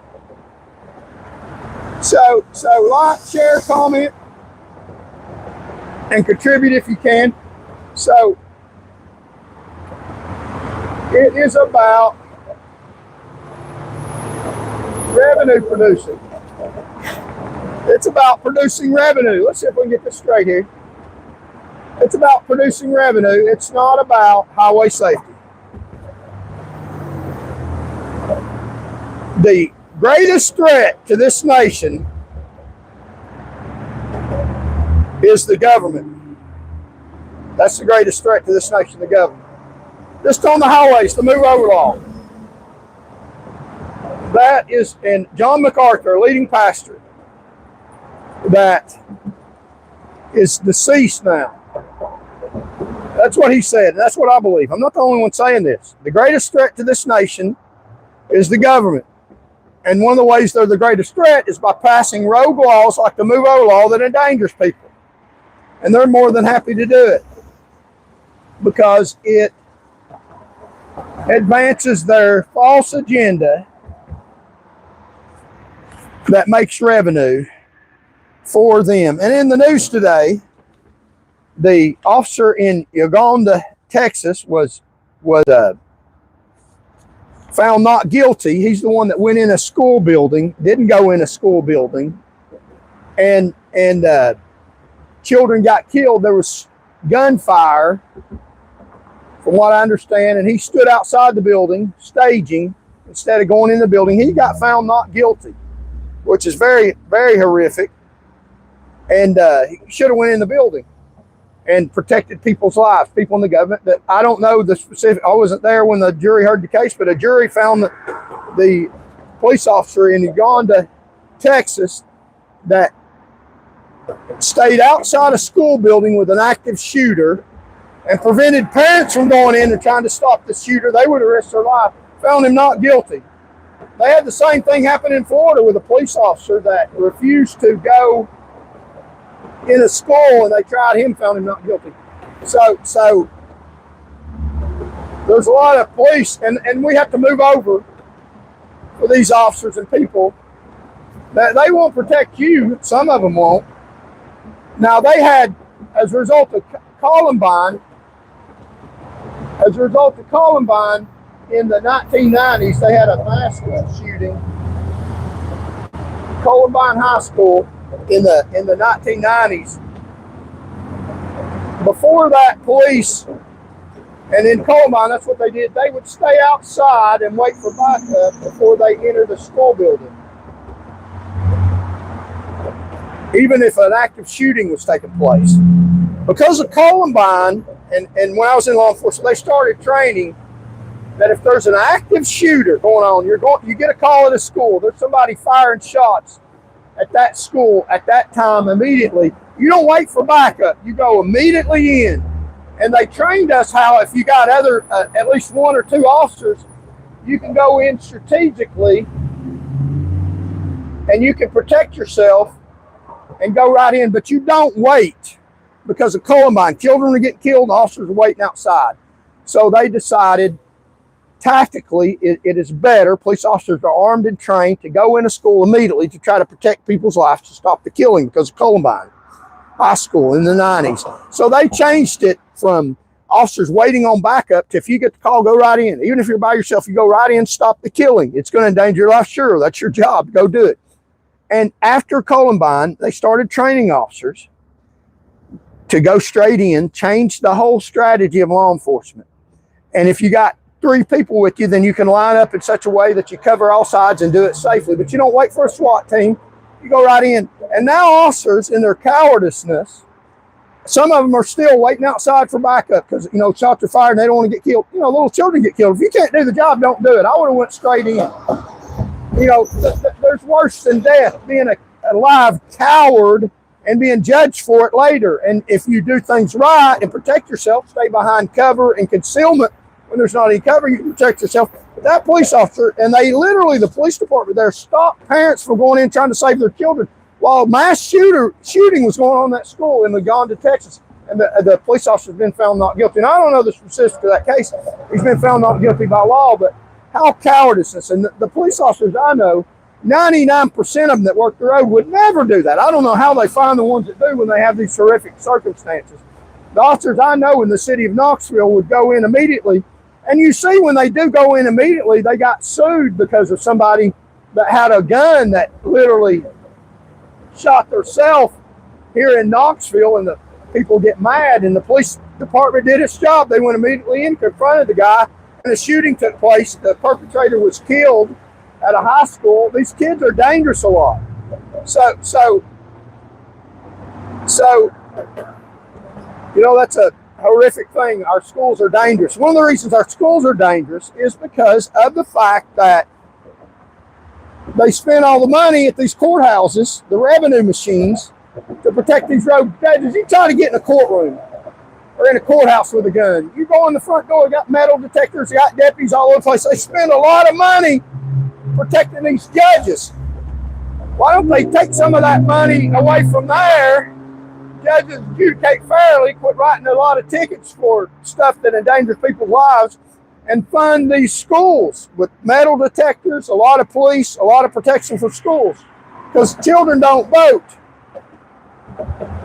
So like, share, comment, and contribute if you can. So it is about revenue producing. It's about producing revenue. Let's see if we can get this straight here. It's about producing revenue. It's not about highway safety. The greatest threat to this nation is the government. That's the greatest threat to this nation, the government. Just on the highways, the move over law. That is, and John MacArthur, a leading pastor, that is deceased now. That's what he said, and that's what I believe. I'm not the only one saying this. The greatest threat to this nation is the government. And one of the ways they're the greatest threat is by passing rogue laws like the move over law that endangers people. And they're more than happy to do it because it advances their false agenda that makes revenue for them. And in the news today, the officer in Uganda, Texas, was found not guilty. He's the one that went in a school building, didn't go in a school building, and children got killed. There was gunfire, from what I understand, and he stood outside the building staging instead of going in the building. He got found not guilty, which is very, very horrific. And he should have went in the building and protected people's lives, people in the government. That I don't know the specific. I wasn't there when the jury heard the case, but a jury found that the police officer in Uganda, Texas, that stayed outside a school building with an active shooter and prevented parents from going in and trying to stop the shooter. They would have risked their life. Found him not guilty. They had the same thing happen in Florida with a police officer that refused to go in a school, and they tried him, found him not guilty. So there's a lot of police, and we have to move over for these officers and people that they won't protect you. Some of them won't. Now they had, as a result of Columbine, in the 1990s, they had a mass shooting. Columbine High School in the 1990s. Before that, police, and in Columbine, that's what they did. They would stay outside and wait for backup before they enter the school building, even if an active shooting was taking place. Because of Columbine, and when I was in law enforcement, they started training that if there's an active shooter going on, you get a call at a school, there's somebody firing shots at that school at that time immediately. You don't wait for backup. You go immediately in. And they trained us how if you got at least one or two officers, you can go in strategically and you can protect yourself and go right in, but you don't wait. Because of Columbine, children are getting killed, officers are waiting outside. So they decided tactically it is better, police officers are armed and trained to go into school immediately to try to protect people's lives, to stop the killing because of Columbine High School in the 90s. So they changed it from officers waiting on backup to if you get the call, go right in. Even if you're by yourself, you go right in, stop the killing. It's going to endanger your life, sure, that's your job, go do it. And after Columbine, they started training officers to go straight in, change the whole strategy of law enforcement. And if you got 3 people with you, then you can line up in such a way that you cover all sides and do it safely. But you don't wait for a SWAT team. You go right in. And now officers, in their cowardiceness, some of them are still waiting outside for backup because, shots are fired and they don't want to get killed. Little children get killed. If you can't do the job, don't do it. I would have went straight in. There's worse than death, being a live coward and being judged for it later. And if you do things right and protect yourself, stay behind cover and concealment when there's not any cover, you can protect yourself. But that police officer, and they literally, the police department there, stopped parents from going in trying to save their children while mass shooting was going on in that school in Uganda, Texas. And the police officer has been found not guilty. And I don't know the specifics of that case. He's been found not guilty by law, but how cowardice. And the police officers I know, 99% of them that work the road would never do that. I don't know how they find the ones that do when they have these horrific circumstances. The officers I know in the city of Knoxville would go in immediately. And you see when they do go in immediately, they got sued because of somebody that had a gun that literally shot themselves here in Knoxville, and the people get mad, and the police department did its job. They went immediately in, confronted the guy, and the shooting took place. The perpetrator was killed at a high school. These kids are dangerous a lot. So that's a horrific thing. Our schools are dangerous. One of the reasons our schools are dangerous is because of the fact that they spend all the money at these courthouses, the revenue machines, to protect these road judges. You try to get in a courtroom or in a courthouse with a gun. You go in the front door, you got metal detectors, you got deputies all over the place. They spend a lot of money protecting these judges. Why don't they take some of that money away from there? Judges adjudicate fairly, quit writing a lot of tickets for stuff that endangers people's lives, and fund these schools with metal detectors, a lot of police, a lot of protection for schools. Because children don't vote.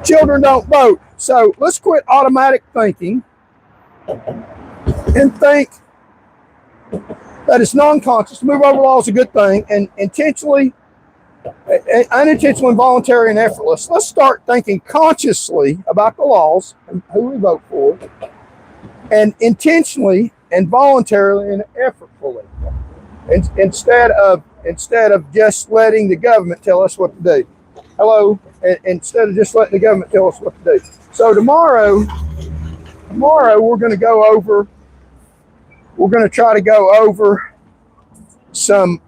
Children don't vote. So let's quit automatic thinking and think that it's non-conscious. Move over law is a good thing, and unintentional, involuntary, and effortless. Let's start thinking consciously about the laws and who we vote for, and intentionally and voluntarily and effortfully, instead of just letting the government tell us what to do. Hello, instead of just letting the government tell us what to do. So tomorrow we're going to try to go over some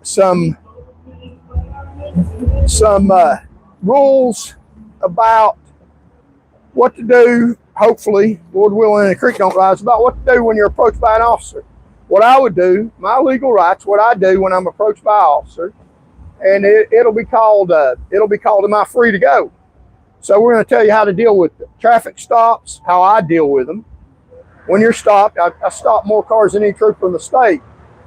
rules about what to do, hopefully, Lord willing, and the creek don't rise, about what to do when you're approached by an officer. What I would do, my legal rights, what I do when I'm approached by an officer, and it'll be called am I free to go? So we're going to tell you how to deal with traffic stops, how I deal with them. When you're stopped, I stop more cars than any trooper in the state.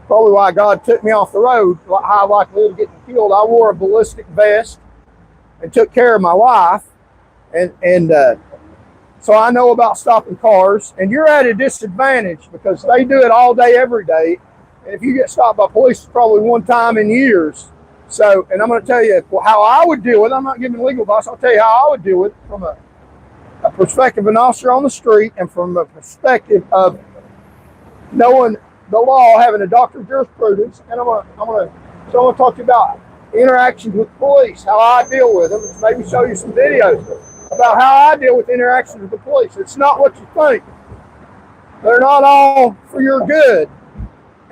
Probably why God took me off the road, high likelihood of getting killed. I wore a ballistic vest and took care of my wife. And so I know about stopping cars. And you're at a disadvantage because they do it all day, every day. And if you get stopped by police, it's probably one time in years. So, and I'm going to tell you how I would deal with it. I'm not giving legal advice. I'll tell you how I would deal with it from a perspective of an officer on the street and from a perspective of knowing the law, having a doctor of jurisprudence. And I'm going to talk to you about interactions with police, how I deal with them, and maybe show you some videos about how I deal with interactions with the police. It's not what you think. They're not all for your good.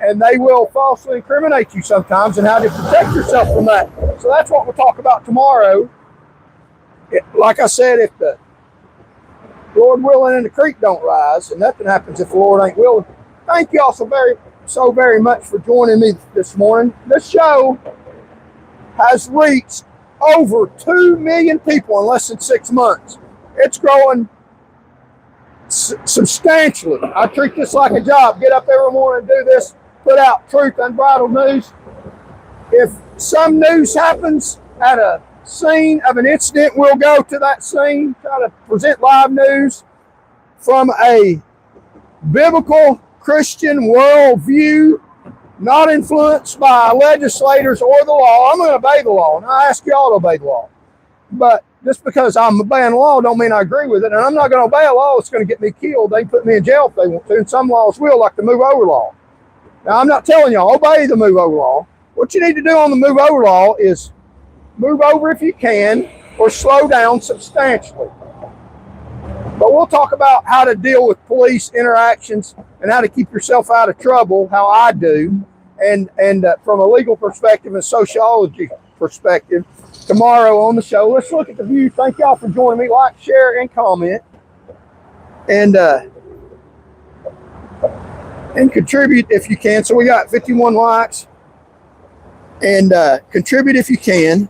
And they will falsely incriminate you sometimes, and how to protect yourself from that. So that's what we'll talk about tomorrow. Like I said, if the Lord willing and the creek don't rise, and nothing happens if the Lord ain't willing. Thank you all so very much for joining me this morning. This show has reached over 2 million people in less than 6 months. It's growing substantially. I treat this like a job. Get up every morning and do this. Put out truth, unbridled news. If some news happens at a scene of an incident, we'll go to that scene, try to present live news from a biblical Christian worldview, not influenced by legislators or the law. I'm going to obey the law, and I ask you all to obey the law. But just because I'm obeying the law don't mean I agree with it, and I'm not going to obey a law that's going to get me killed. They can put me in jail if they want to, and some laws will, like the move over law. Now, I'm not telling y'all, obey the move over law. What you need to do on the move over law is move over if you can, or slow down substantially. But we'll talk about how to deal with police interactions and how to keep yourself out of trouble, how I do, and from a legal perspective and sociology perspective tomorrow on the show. Let's look at the view. Thank y'all for joining me. Like, share, and comment. And contribute if you can. So we got 51 likes. And contribute if you can.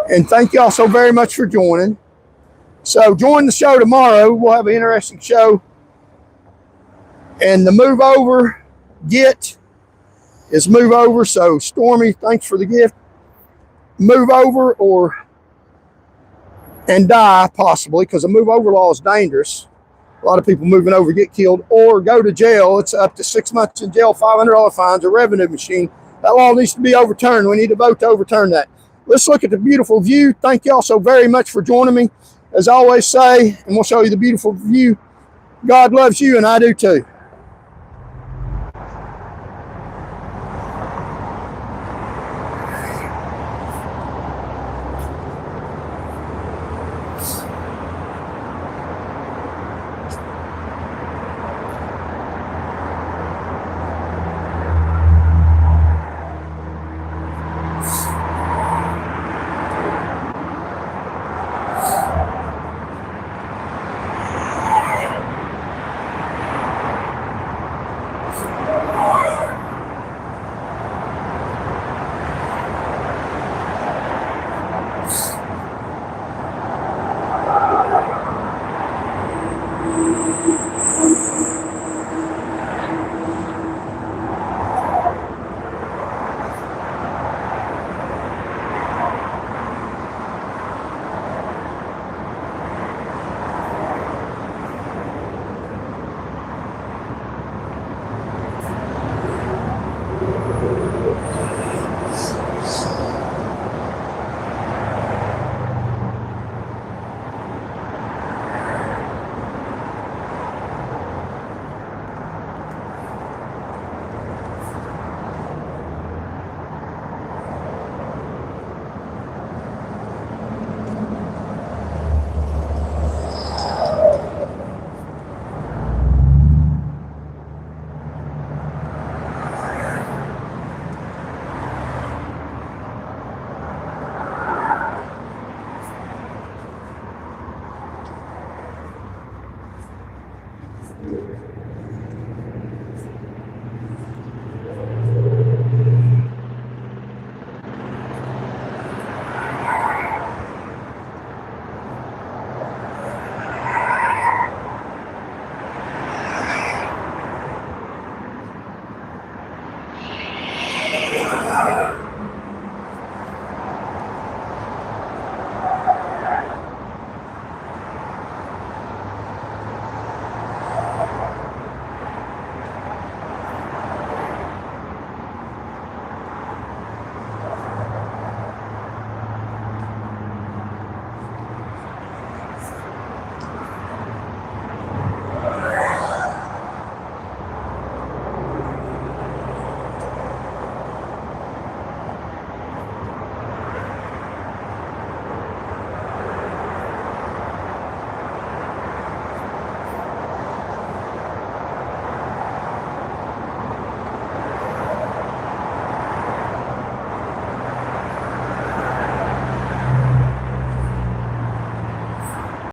And thank y'all so very much for joining. So join the show tomorrow. We'll have an interesting show. And the move over get is move over. So Stormy, thanks for the gift. Move over and die possibly, because the move over law is dangerous. A lot of people moving over get killed or go to jail. It's up to 6 months in jail, $500 fines, a revenue machine. That law needs to be overturned. We need to vote to overturn that. Let's look at the beautiful view. Thank you all so very much for joining me. As I always say, and we'll show you the beautiful view, God loves you, and I do too.